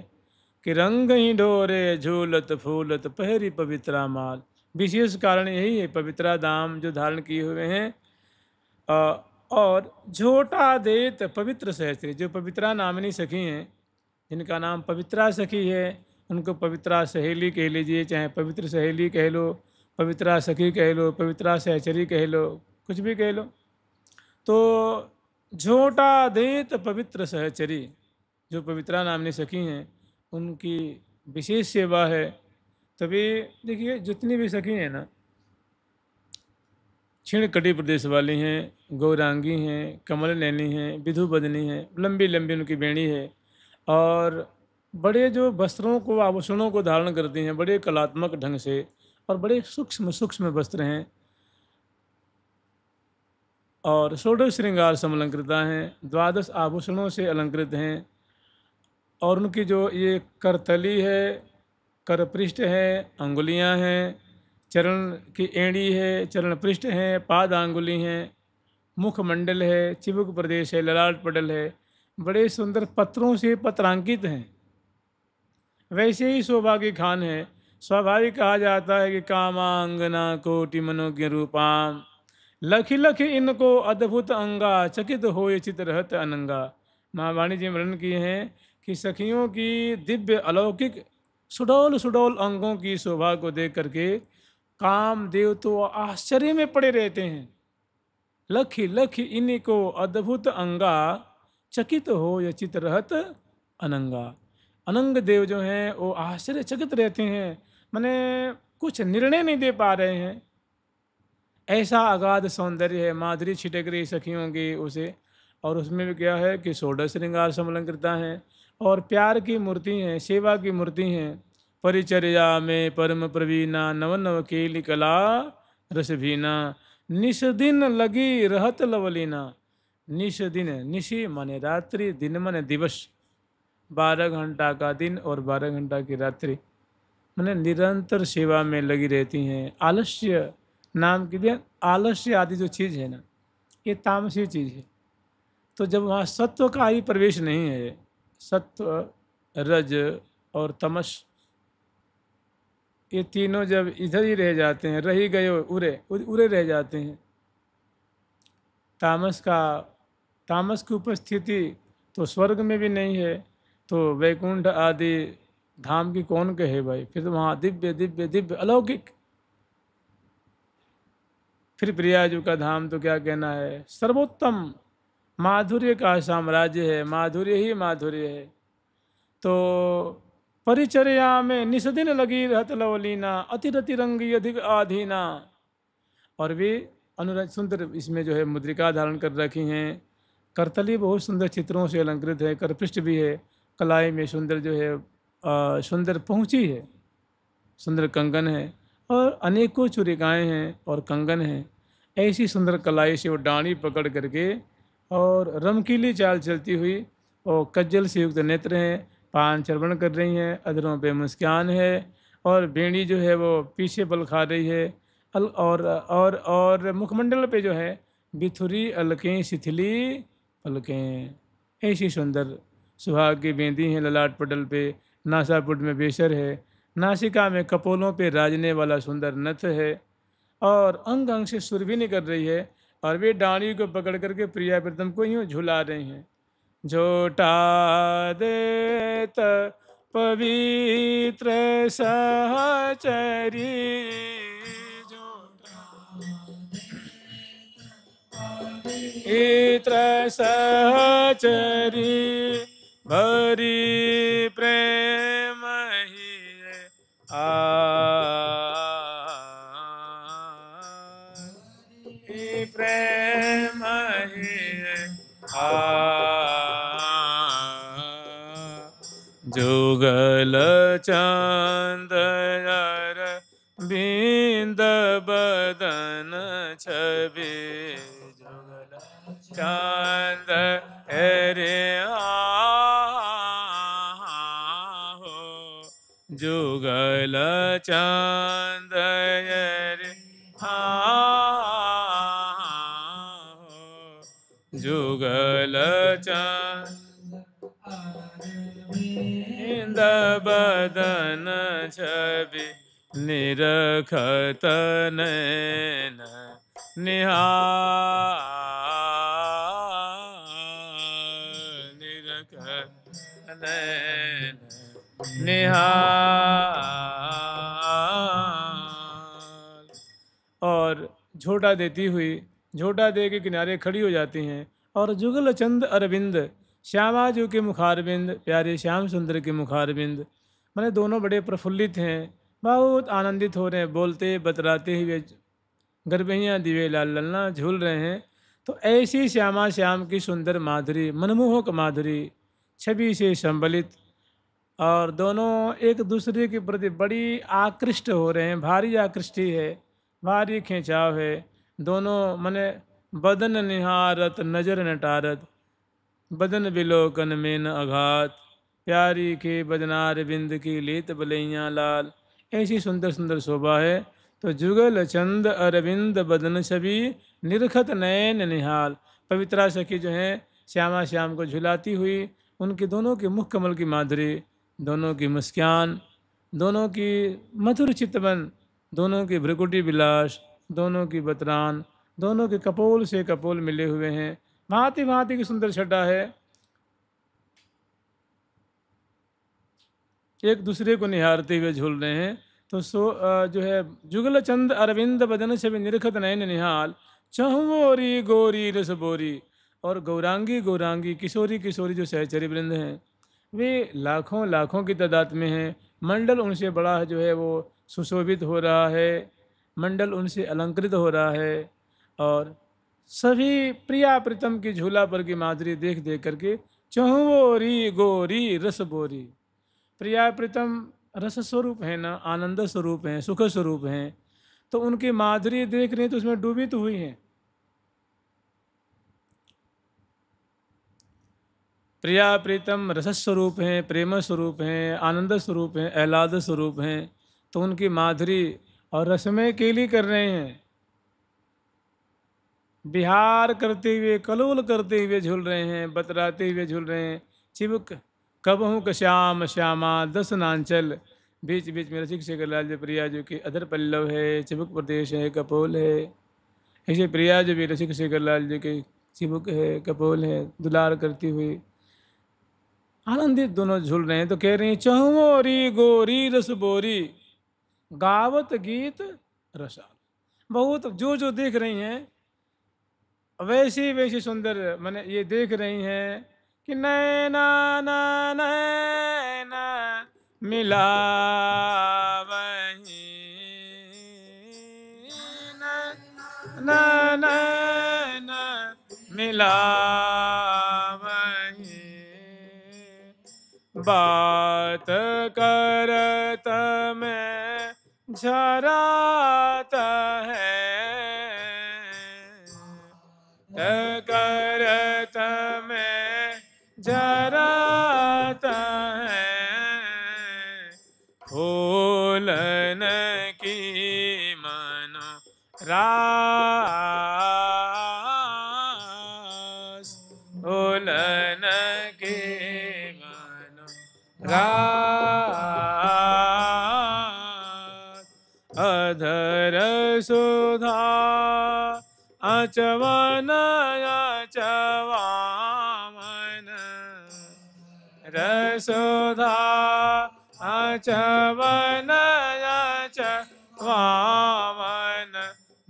कि रंग ही डोरे झूलत फूलत पहरी पवित्रा माल। विशेष कारण यही है, पवित्रा दाम जो धारण किए हुए हैं, और झोटा देत पवित्र सहस्त्री, जो पवित्रा नामिनी सखी हैं, जिनका नाम पवित्रा सखी है, उनको पवित्रा सहेली कह लीजिए, चाहे पवित्र सहेली कह लो, पवित्रा सखी कह लो, पवित्रा सहचरी कह लो, कुछ भी कह लो। तो झोटा देत पवित्र सहचरी, जो पवित्रा नामनी सखी हैं, उनकी विशेष सेवा है। तभी देखिए जितनी भी सखी हैं ना, क्षीण कटी प्रदेश वाली हैं, गौरांगी हैं, कमल नैनी हैं, विधु बदनी हैं, लंबी लंबी उनकी बेणी है, और बड़े जो वस्त्रों को आभूषणों को धारण करती हैं बड़े कलात्मक ढंग से, और बड़े सूक्ष्म सूक्ष्म वस्त्र हैं, और षोडश श्रृंगार समलंकृता हैं, द्वादश आभूषणों से अलंकृत हैं। और उनकी जो ये करतली है, करपृष्ठ है, अंगुलियां हैं, चरण की एड़ी है, चरण पृष्ठ हैं, पाद अंगुली हैं, मुखमंडल है, चिबुक प्रदेश है, ललाट पटल है, बड़े सुंदर पत्रों से पत्रांकित हैं। वैसे ही सौभाग्य खान है। स्वाभाविक कहा जाता है कि कामांगना कोटि मनोज्ञ रूपाम, लखी लखी इनको अद्भुत अंगा, चकित होए चित रहत अनंगा। माँ वाणी जी वर्णन किए हैं कि सखियों की दिव्य अलौकिक सुडौल सुडौल अंगों की शोभा को देख करके कामदेव तो आश्चर्य में पड़े रहते हैं। लखी लखी इनको अद्भुत अंगा, चकित हो या चित रहत अनंगा। अनंग देव जो हैं वो आश्चर्यचकित रहते हैं, माने कुछ निर्णय नहीं दे पा रहे हैं। ऐसा अगाध सौंदर्य है, माधुरी छिटक रही सखियों की उसे। और उसमें भी क्या है कि षोडश श्रृंगार समलंकृता हैं, और प्यार की मूर्ति हैं, सेवा की मूर्ति हैं। परिचर्या में परम प्रवीणा, नव नव केली कला रस भीना, निश दिन लगी रहत लवलीना। निश दिन, निशी माने रात्रि, दिन माने दिवस, 12 घंटा का दिन और 12 घंटा की रात्रि, मैंने निरंतर सेवा में लगी रहती हैं। आलस्य नाम की दिया, आलस्य आदि जो चीज़ है ना, ये तामसी चीज़ है। तो जब वहाँ सत्व का ही प्रवेश नहीं है, सत्व रज और तमस, ये तीनों जब इधर ही रह जाते हैं, रही गए उरे उरे रह जाते हैं। तामस की उपस्थिति तो स्वर्ग में भी नहीं है, तो वैकुंठ आदि धाम की कौन कहे भाई। फिर तो वहाँ दिव्य दिव्य दिव्य अलौकिक। फिर प्रियाजू का धाम तो क्या कहना है, सर्वोत्तम माधुर्य का साम्राज्य है, माधुर्य ही माधुर्य है। तो परिचर्या में निस्दिन लगी रहत लवलीना, अतिरति रंगी अधिक आधीना। और वे अनुराग सुंदर इसमें जो है मुद्रिका धारण कर रखी हैं। करतली बहुत सुंदर चित्रों से अलंकृत है, करपृष्ठ भी है, कलाई में सुंदर जो है सुंदर पहुँची है, सुंदर कंगन है, और अनेकों चुरिकाएँ हैं और कंगन हैं। ऐसी सुंदर कलाई से वो डाणी पकड़ करके और रमकीली चाल चलती हुई, और कज्जल से युक्त नेत्र हैं, पान चर्वण कर रही हैं, अधरों पे मुस्कान है, और बेड़ी जो है वो पीछे बल खा रही है। और मुखमंडल पे जो है बिथुरी अलकें शिथिली पलकें। ऐसी सुंदर सुहाग की बेंदी हैं ललाट पटल पे, नासापुट में बेसर है, नासिका में कपोलों पे राजने वाला सुंदर नथ है, और अंग अंग से सुरभि कर रही है, और वे डाणी को पकड़ करके प्रिया प्रीतम को यूँ झुला रही हैं। झोटा देत पवित्र सहचरी, इत्र सहचरी, भरी प्रेम ही प्रेम जुगल चांद यार बिंद बदन छवि, जुगल चांद अरे हो, जुगल चांद अरे जुगल चांद बिंद बदन छवि, निरखत नैन निहार। निहाल। और झोटा देती हुई, झोटा दे के किनारे खड़ी हो जाती हैं और जुगल चंद अरविंद, श्यामा जी के मुखारविंद, प्यारे श्याम सुंदर के मुखारविंद, मैंने दोनों बड़े प्रफुल्लित हैं, बहुत आनंदित हो रहे हैं, बोलते बतराते हुए गरबैयाँ दिवे लाल ललना झूल रहे हैं। तो ऐसी श्यामा श्याम की सुंदर माधुरी, मनमोहक माधुरी छवि से संबलित, और दोनों एक दूसरे के प्रति बड़ी आकृष्ट हो रहे हैं, भारी आकृष्टि है, भारी खिंचाव है। दोनों मने बदन निहारत नजर नटारत, बदन बिलोकन में न अघात, प्यारी के बदनार बिंद की लेत बलैया लाल। ऐसी सुंदर सुंदर शोभा है। तो जुगल चंद अरविंद बदन छवि, निरखत नयन निहाल। पवित्रा सखी जो हैं श्यामा श्याम को झुलाती हुई, उनके दोनों के मुख कमल की माधुरी, दोनों की मुस्कान, दोनों की मधुर चितवन, दोनों की भ्रकुटी विलास, दोनों की बतरान, दोनों के कपोल से कपोल मिले हुए हैं। भांति भांति की सुंदर छटा है, एक दूसरे को निहारते हुए झूल रहे हैं। तो जो है जुगल चंद अरविंद बदन से भी निरखत नयन निहाल, चहुओरी गोरी रस बोरी। और गौरांगी गौरांगी, किशोरी किशोरी जो सहचरी वृंद हैं, वे लाखों लाखों की तादाद में हैं। मंडल उनसे बड़ा जो है वो सुशोभित हो रहा है, मंडल उनसे अलंकृत हो रहा है। और सभी प्रिया प्रीतम की झूला पर की माधुरी देख देख करके चहुओरी गोरी रस बोरी। प्रिया प्रीतम रस स्वरूप है ना, आनंद स्वरूप हैं, सुख स्वरूप हैं, तो उनकी माधुरी देख रहे हैं तो उसमें डूबी तो हुई हैं। प्रिया प्रीतम रस स्वरूप हैं, प्रेम स्वरूप हैं, आनंद स्वरूप हैं, आह्लाद स्वरूप हैं, तो उनकी माधुरी और रसमय केली कर रहे हैं, विहार करते हुए कलोल करते हुए झूल रहे हैं, बतराते हुए झूल रहे हैं। चिबुक कबहू क श्याम श्यामा दस नांचल, बीच बीच में रसिक शेखर लाल जी प्रिया जो कि अधर पल्लव है, चिबुक प्रदेश है, कपोल है। ऐसे प्रिया जो भी रसिक शेखर लाल जी के चिबुक है, कपोल है, दुलार करती हुई आनंदित दोनों झूल रहे हैं। तो कह रही हैं चहुओरी गोरी रस बोरी, गावत गीत रसाल। बहुत जो देख रही हैं वैसी वैसी सुंदर मैंने ये देख रही हैं कि नैना नैना मिला वही, नैना मिला वही, बात करत में झराता है, करत में झराता है, फूलन की मनो रास, फूलन की मनो रास, अधर सुधा अचवन अचवामन, रसोधा अचवन अचवामन,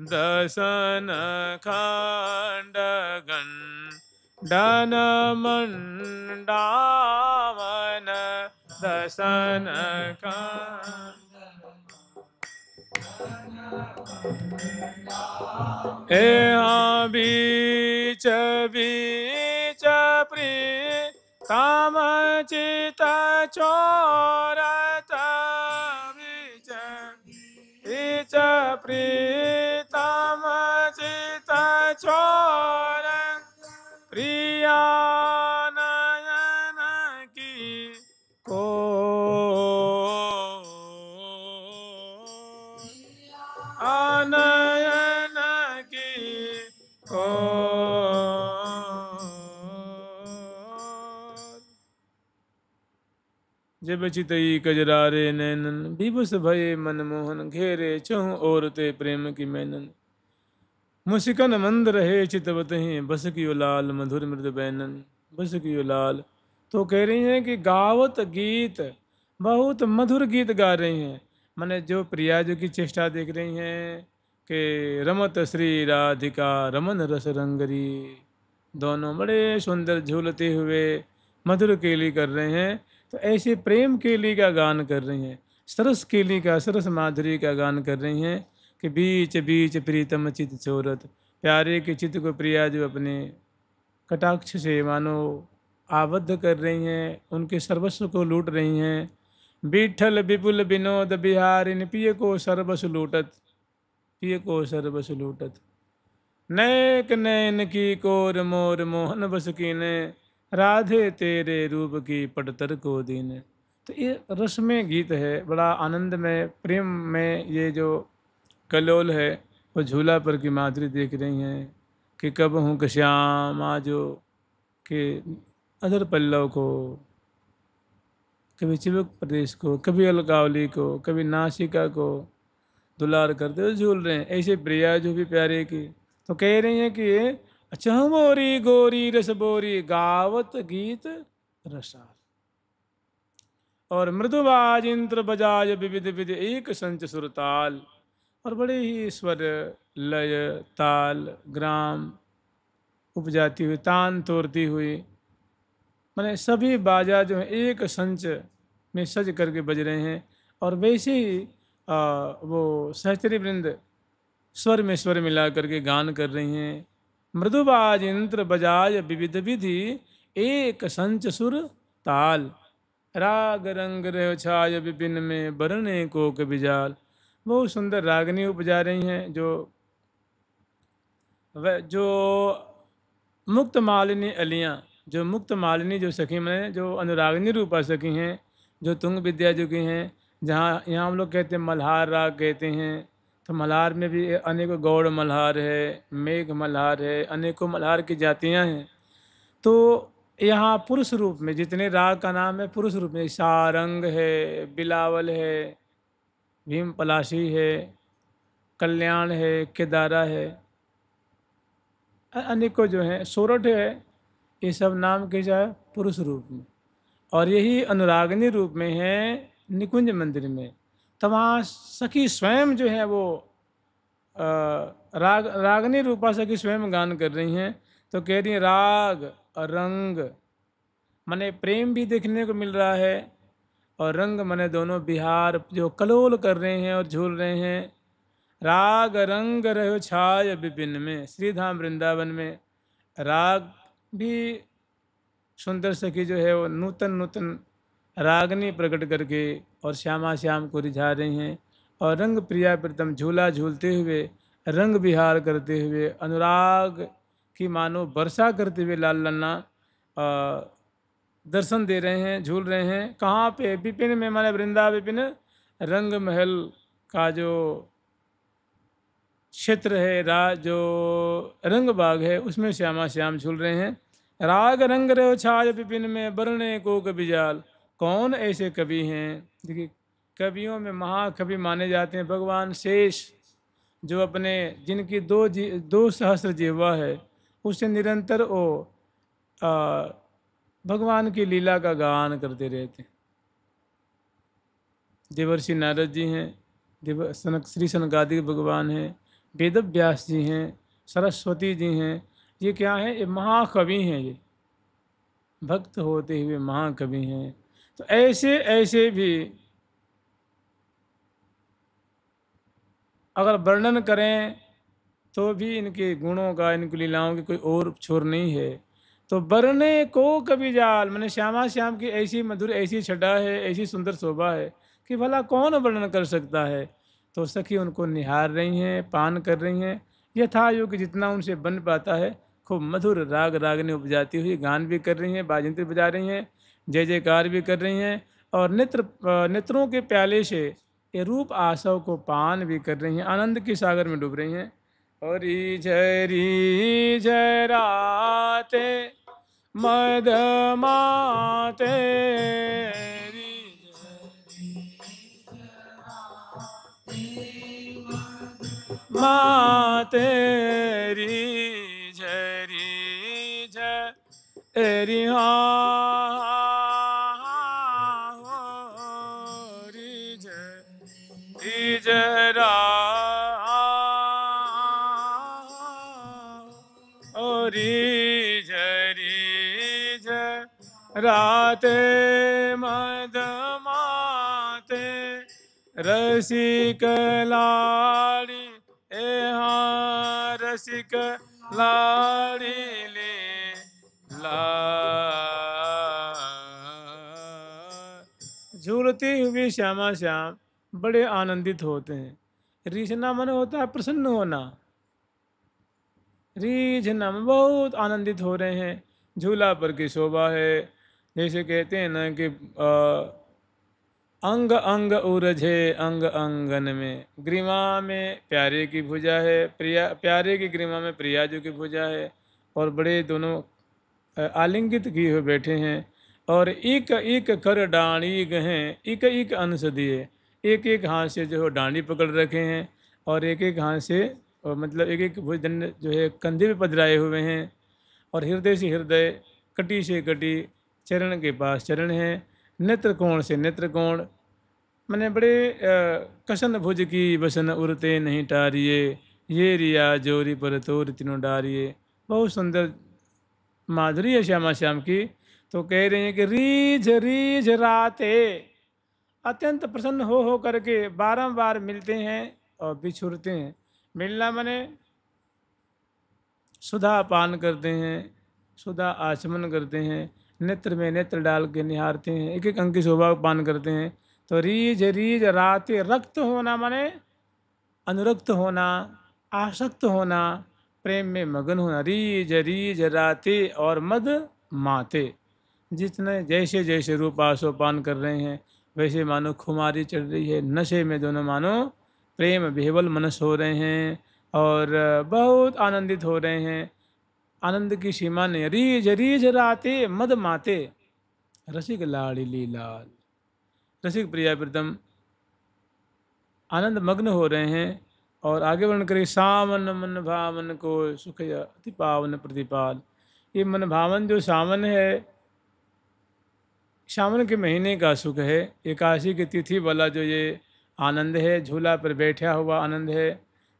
दसन खंड गंडन मंडावन, दसन खंड बीच बीच प्रीतम चित चोरत, बीच बीच प्रीतम चित चोर, प्रिया नयन की को नयन की को। जब चितई कजरारे नैनन, विवश भये मनमोहन, घेरे चहु औरते प्रेम की मैनन, मुस्कन मंद रहे चितवतहि, बस कियो लाल मधुर मृद बैनन, बस कियो लाल। तो कह रही हैं कि गावत गीत बहुत मधुर गीत गा रही हैं। माने जो प्रिया जी की चेष्टा देख रही हैं कि रमत श्री राधिका रमन रस रंगरी, दोनों बड़े सुंदर झूलते हुए मधुर केली कर रहे हैं। तो ऐसे प्रेम केली का गान कर रही हैं, सरस केली का, सरस माधुरी का गान कर रही हैं कि बीच बीच प्रीतम चित चोरत, प्यारे के चित्त को प्रिया जो अपने कटाक्ष से मानो आबद्ध कर रही हैं, उनके सर्वस्व को लूट रही हैं। बिठल विपुल विनोद बिहारिन, पिय को सर्वस लूटत, पिय को सर्वस लूटत। नैक नैन की कोर मोर मोहन बस कीने, राधे तेरे रूप की पटतर को दीने। तो ये रसमय गीत है, बड़ा आनंद में, प्रेम में ये जो कलोल है, वो झूला पर की माधुरी देख रही हैं कि कब हूँ कि श्याम आजो, कि अदर पल्लव को, कभी चिबुक प्रदेश को, कभी अलकावली को, कभी नासिका को दुलार करते हुए झूल रहे हैं। ऐसे प्रिया जो भी प्यारे की, तो कह रही हैं कि अच्छा मोरी गोरी रस बोरी गावत गीत रसाल, और मृदुबाज इंद्र बजाज विविध विधि एक संच सुरताल। और बड़े ही स्वर, लय, ताल, ग्राम उपजाती हुई, तान तोड़ती हुई, मैंने सभी बाजा जो है एक संच में सज करके बज रहे हैं। और वैसे ही वो सहचरी वृंद स्वर में स्वर मिला करके गान कर रही हैं। मृदुबाज इंद्र बजाज विविध विधि एक संच सुर ताल, राग रंग रहो छाय विपिन में बरने कोक बिजाल। बहुत सुंदर रागनी उपजा रही हैं, जो मुक्त मालिनी अलियाँ, जो मुक्त मालिनी जो सखी में जो अनुरागिनी रूपा सखी हैं, जो तुंग विद्या जो की हैं, जहाँ यहाँ हम लोग कहते हैं मल्हार राग कहते हैं। तो मल्हार में भी अनेकों गौड़ मल्हार है, मेघ मल्हार है, अनेकों मल्हार की जातियाँ हैं। तो यहाँ पुरुष रूप में जितने राग का नाम है, पुरुष रूप में सारंग है, बिलावल है, भीम पलाशी है, कल्याण है, केदारा है, अनेकों जो है, सोरठ है, ये सब नाम के जाए पुरुष रूप में। और यही अनुरागिनी रूप में है निकुंज मंदिर में। तो वहाँ सखी स्वयं जो है वो रागनी रूपा सखी स्वयं गान कर रही हैं। तो कह रही हैं राग और रंग, मने प्रेम भी देखने को मिल रहा है, और रंग मने दोनों बिहार जो कलोल कर रहे हैं और झूल रहे हैं। राग रंग रहो छाय विपिन में, श्रीधाम वृंदावन में राग भी सुंदर सखी जो है वो नूतन नूतन रागनी प्रकट करके और श्यामा श्याम को रिझा रही हैं। और रंग प्रिया प्रीतम झूला झूलते हुए, रंग विहार करते हुए, अनुराग की मानो वर्षा करते हुए लाल लन्ना दर्शन दे रहे हैं, झूल रहे हैं। कहाँ पे? विपिन में, माने वृंदा विपिन, रंग महल का जो क्षेत्र है, जो रंग बाग है, उसमें श्यामा श्याम झूल रहे हैं। राग रंग रहो छाय विपिन में बरने को कवि जाल। कौन ऐसे कवि हैं? देखिए, कवियों में महाकवि माने जाते हैं भगवान शेष, जो अपने, जिनकी दो सहस्र जिह्वा है, उससे निरंतर वो भगवान की लीला का गान करते रहते हैं। देवर्षि नारद जी हैं, श्री सनकादिक भगवान हैं, वेद व्यास जी हैं, सरस्वती जी हैं। ये क्या है? ये महाकवि हैं, ये भक्त होते हुए महाकवि हैं। तो ऐसे ऐसे भी अगर वर्णन करें तो भी इनके गुणों का, इनकी लीलाओं की कोई और छोर नहीं है। तो बरने को कभी जाल, मैंने श्यामा श्याम की ऐसी मधुर, ऐसी छटा है, ऐसी सुंदर शोभा है कि भला कौन वर्णन कर सकता है। तो सखी उनको निहार रही हैं, पान कर रही हैं, यथायोग जितना उनसे बन पाता है। खूब मधुर राग रागनी उपजाती हुई गान भी कर रही हैं, बाजंत्री बजा रही हैं, जय जयकार भी कर रही हैं, और नेत्रों के प्याले से ये रूप आसव को पान भी कर रही हैं, आनंद के सागर में डूब रही हैं। और री झ राते मद माते माते री झ री हा जरा रीझ रीझ राते मद माते रसिक लाड़ी रसिक लाड़ी ले ला झूलती हुई श्यामा श्याम बड़े आनंदित होते हैं। रीझना मन होता है प्रसन्न होना, रीझना मन बहुत आनंदित हो रहे हैं। झूला पर की शोभा है, जैसे कहते हैं ना कि अंग अंग उरझे अंग अंगन में, ग्रीवा में प्यारे की भुजा है, प्रिया प्यारे की ग्रीवा में प्रियाजू की भुजा है, और बड़े दोनों आलिंगित किए हुए बैठे हैं। और एक एक कर डाणी गहें, एक एक अंश दिए, एक एक हाथ से जो है डांडी पकड़ रखे हैं, और एक एक हाथ से मतलब एक एक भुजन जो है कंधे पे पधराए हुए हैं, और हृदय से हृदय, कटी से कटी, चरण के पास चरण है, नेत्र कोण से नेत्र कोण, मैंने बड़े कसन भुज की बसन उरते नहीं टारिए, ये रिया जोरी पर तोर तीनों डारिए। बहुत सुंदर माधुरी है श्यामा श्याम की। तो कह रहे हैं कि रीझ रीझ राते, अत्यंत प्रसन्न हो करके बारंबार मिलते हैं और बिछुड़ते हैं। मिलना मने सुधा पान करते हैं, सुधा आचमन करते हैं, नेत्र में नेत्र डाल के निहारते हैं, एक एक अंग की शोभा पान करते हैं। तो रीझ रीझ राते, रक्त होना माने अनुरक्त होना, आसक्त होना, प्रेम में मगन होना। रीझ रीझ राते और मद माते, जितने जैसे जैसे रूप आसोपान कर रहे हैं वैसे मानो खुमारी चढ़ रही है, नशे में दोनों मानो प्रेम विह्वल मनस हो रहे हैं और बहुत आनंदित हो रहे हैं। आनंद की सीमा नहीं। रीझ रीझ राते मद माते रसिक लाड़िली लाल, रसिक प्रिया प्रीतम आनंद मग्न हो रहे हैं। और आगे वर्णन करें, सावन मन भावन को सुख अति पावन प्रतिपाल। ये मन भावन जो सावन है, सावन के महीने का सुख है, एकादशी की तिथि वाला जो ये आनंद है, झूला पर बैठा हुआ आनंद है,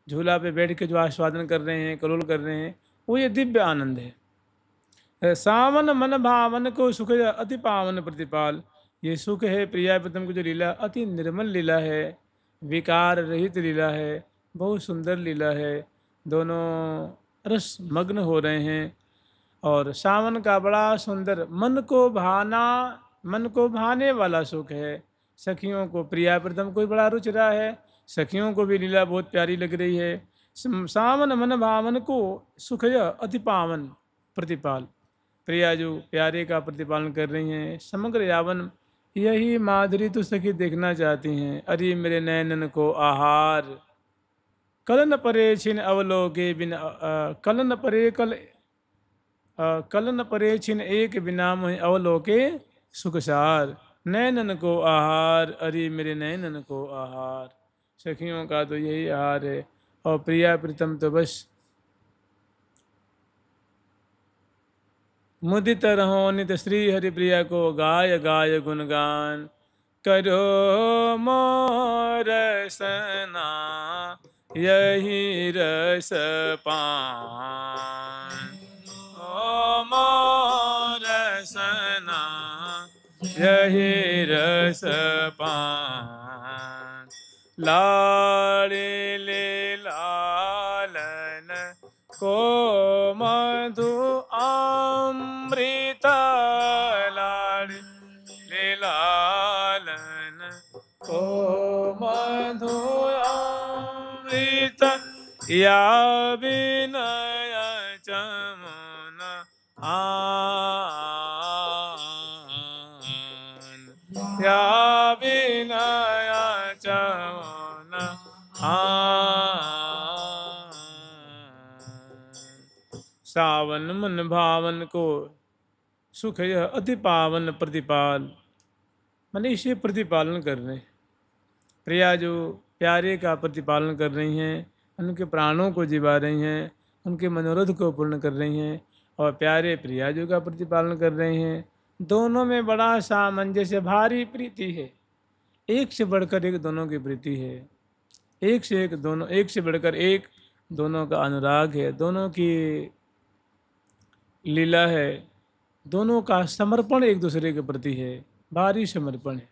झूला पर बैठ के जो आस्वादन कर रहे हैं, कलोल कर रहे हैं, वो ये दिव्य आनंद है। सावन मन भावन को सुख अति पावन प्रतिपाल। ये सुख है प्रिया प्रीतम की जो लीला, अति निर्मल लीला है, विकार रहित लीला है, बहुत सुंदर लीला है। दोनों रस मग्न हो रहे हैं। और सावन का बड़ा सुंदर मन को भाना, मन को भाने वाला सुख है। सखियों को, प्रिया प्रीतम को बड़ा रुच रहा है, सखियों को भी लीला बहुत प्यारी लग रही है। सावन मन भावन को सुख अति पावन प्रतिपाल। प्रिया जो प्यारे का प्रतिपालन कर रही हैं, समग्र यावन यही माधुरी तो सखी देखना चाहती हैं। अरे मेरे नैनन को आहार, कलन परे छिन अवलोके बिन कलन परे कलन परे छिन एक बिना मुहि अवलोके सुखसार। नैनन को आहार, अरे मेरे नैनन को आहार। सखियों का तो यही आहार है। और प्रिया प्रीतम तो बस मुदित रहो नित श्री हरि प्रिया को गाय गाय गुणगान। करो मोर सना यही रस पान, ओ मोर सना यही रस पान। लाड़े ले लालन को मधु अमृत, लाड़े ले लालन को मधु अमृत। या विनय चमन आन, या विनय चमन आन। सावन मन भावन को सुख यह अति पावन प्रतिपाल। मैंने इसे प्रतिपालन कर रहे हैं। प्रिया जो प्यारे का प्रतिपालन कर रही हैं, उनके प्राणों को जिवा रही हैं, उनके मनोरथ को पूर्ण कर रही हैं, और प्यारे प्रिया जो का प्रतिपालन कर रहे हैं। दोनों में बड़ा सामंजस्य, भारी प्रीति है, एक से बढ़कर एक दोनों की प्रीति है। एक से एक, दोनों एक से बढ़कर एक, दोनों का अनुराग है, दोनों की लीला है, दोनों का समर्पण एक दूसरे के प्रति है, भारी समर्पण है।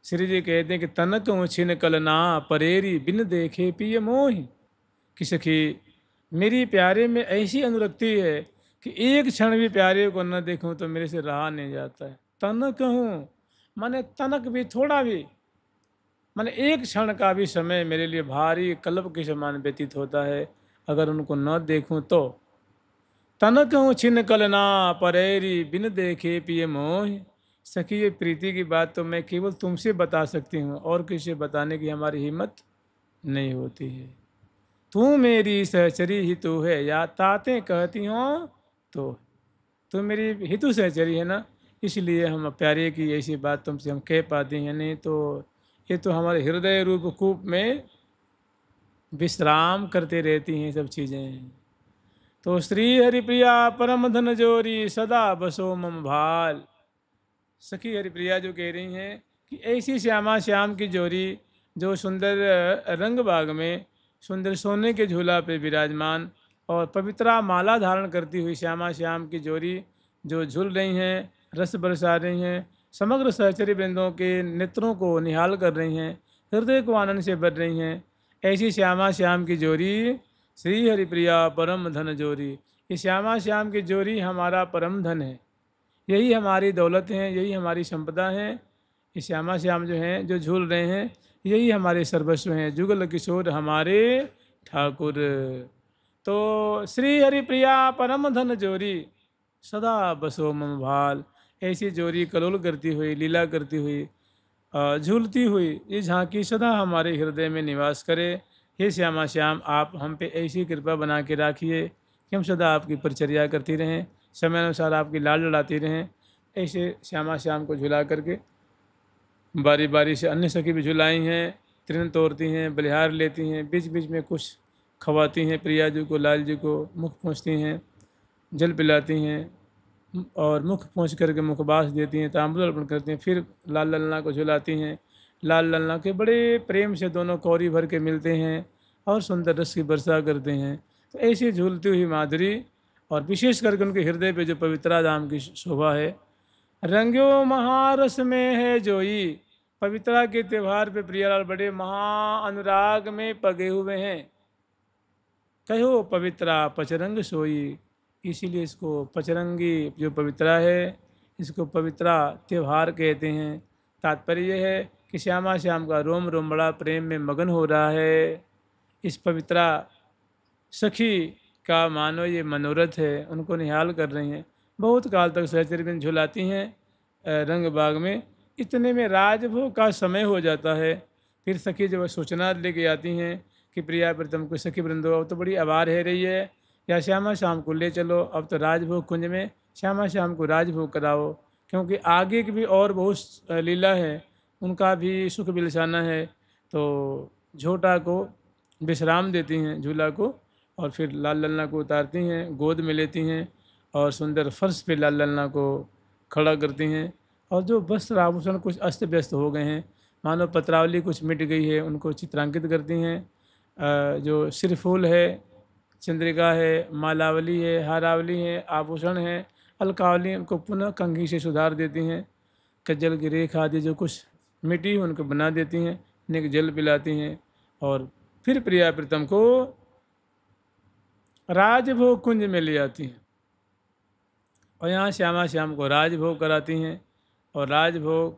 श्री जी कहते हैं कि तनक छिन कलना परेरी बिन देखे पिय मोहि, कि सखी मेरी प्यारे में ऐसी अनुरक्ति है कि एक क्षण भी प्यारे को न देखूं तो मेरे से रहा नहीं जाता है। तनक हूँ माने तनक भी, थोड़ा भी, माने एक क्षण का भी समय मेरे लिए भारी कल्प के समान व्यतीत होता है अगर उनको न देखूं तो। तनक हूँ छिन कलना परेरी बिन देखे पिए मोह, सखी ये प्रीति की बात तो मैं केवल तुमसे बता सकती हूँ, और किसी से बताने की हमारी हिम्मत नहीं होती है। तू मेरी सहचरी ही तू है, या ताते कहती हो तो तू मेरी हितु सहचरी है ना, इसलिए हम प्यारे की ऐसी बात तुमसे हम कह पाते हैं, नहीं तो ये तो हमारे हृदय रूप कूप में विश्राम करते रहती हैं सब चीज़ें। तो श्री हरिप्रिया परम धन जोरी सदा बसो मम भाल, सखी हरिप्रिया जो कह रही हैं कि ऐसी श्यामा श्याम की जोरी जो सुंदर रंग बाग में सुंदर सोने के झूला पे विराजमान और पवित्रा माला धारण करती हुई श्यामा श्याम की जोरी जो झूल रही हैं, रस बरसा रही हैं, समग्र सहचरी वृंदों के नेत्रों को निहाल कर रही हैं, हृदय को आनंद से भर रही हैं, ऐसी श्यामा श्याम की जोरी श्री हरिप्रिया परम धन जोरी। ये श्यामा श्याम की जोरी हमारा परम धन है, यही हमारी दौलत है, यही हमारी संपदा है। ये श्यामा श्याम जो हैं जो झूल रहे हैं यही हमारे सर्वस्व हैं, जुगल किशोर हमारे ठाकुर। तो श्री हरिप्रिया परम धन जोरी सदा बसो मम भाल, ऐसी जोरी कलोल करती हुई, लीला करती हुई, झूलती हुई ये झांकी सदा हमारे हृदय में निवास करे। हे श्यामा श्याम, आप हम पे ऐसी कृपा बना के राखिए कि हम सदा आपकी परिचर्या करती रहें, समय अनुसार आपकी लाल लड़ाती रहें। ऐसे श्यामा श्याम को झुला करके बारी बारी से अन्य सखी भी झुलाई हैं, तृण तोड़ती हैं, बलिहार लेती हैं, बीच बीच में कुछ खवाती हैं, प्रिया जी को, लाल जी को मुख पहुँचती हैं, जल पिलाती हैं और मुख पहुँच करके मुखबास देती हैं, तांबूल अर्पण करती हैं, फिर लाल ललना को झुलाती हैं। लाल ललना के बड़े प्रेम से दोनों कौरी भर के मिलते हैं और सुंदर रस की वर्षा करते हैं। तो ऐसी झूलती हुई माधुरी और विशेष करके उनके हृदय पे जो पवित्रा धाम की शोभा है, रंग्यो महारस में है जोई, पवित्रा के त्यौहार पे प्रियालाल बड़े महा अनुराग में पगे हुए हैं। कहो पवित्रा पचरंग सोई, इसीलिए इसको पचरंगी जो पवित्रा है इसको पवित्रा त्यौहार कहते हैं। तात्पर्य यह है कि श्यामा श्याम का रोम रोम बड़ा प्रेम में मगन हो रहा है। इस पवित्रा सखी का मानो ये मनोरथ है, उनको निहाल कर रही हैं, बहुत काल तक सहचरी में झुलाती हैं रंग बाग में। इतने में राजभोग का समय हो जाता है। फिर सखी जब सूचना लेके आती हैं कि प्रिया प्रीतम को, सखी वृंदो अब तो बड़ी आवार है रही है, या श्यामा श्याम को ले चलो, अब तो राजभोग कुंज में श्यामा श्याम को राजभोग कराओ, क्योंकि आगे की भी और बहुत लीला है, उनका भी सुख बिलसाना है। तो झोटा को विश्राम देती हैं, झूला को, और फिर लाल ललना को उतारती हैं, गोद में लेती हैं और सुंदर फर्श पे लाल ललना को खड़ा करती हैं। और जो वस्त्र आभूषण कुछ अस्त व्यस्त हो गए हैं, मानो पत्रावली कुछ मिट गई है, उनको चित्रांकित करती हैं। जो सिरफूल है, चंद्रिका है, मालावली है, हारावली है, आभूषण है, अलकावली, उनको पुनः कंघी से सुधार देती हैं। कज्जल की रेखा आदि जो कुछ मिट्टी उनको बना देती हैं, उन्हें जल पिलाती हैं और फिर प्रिया प्रीतम को राजभोग कुंज में ले आती हैं और यहाँ श्यामा श्याम को राजभोग कराती हैं। और राजभोग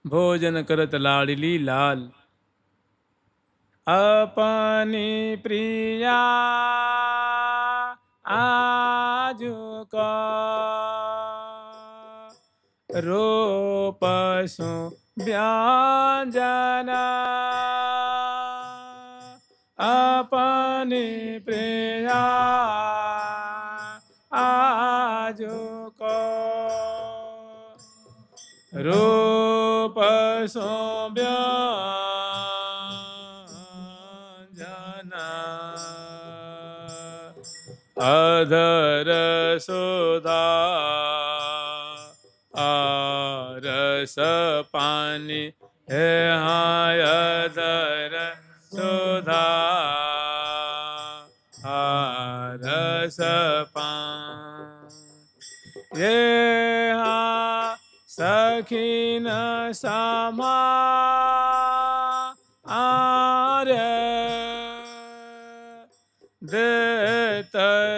भोजन करत लाडली लाल, अपनी प्रिया आजु का रूप सु व्यंजना, अपनी प्रिया आजु को रूप सु व्यंजना, अधर सुधा आरस पानी है हाय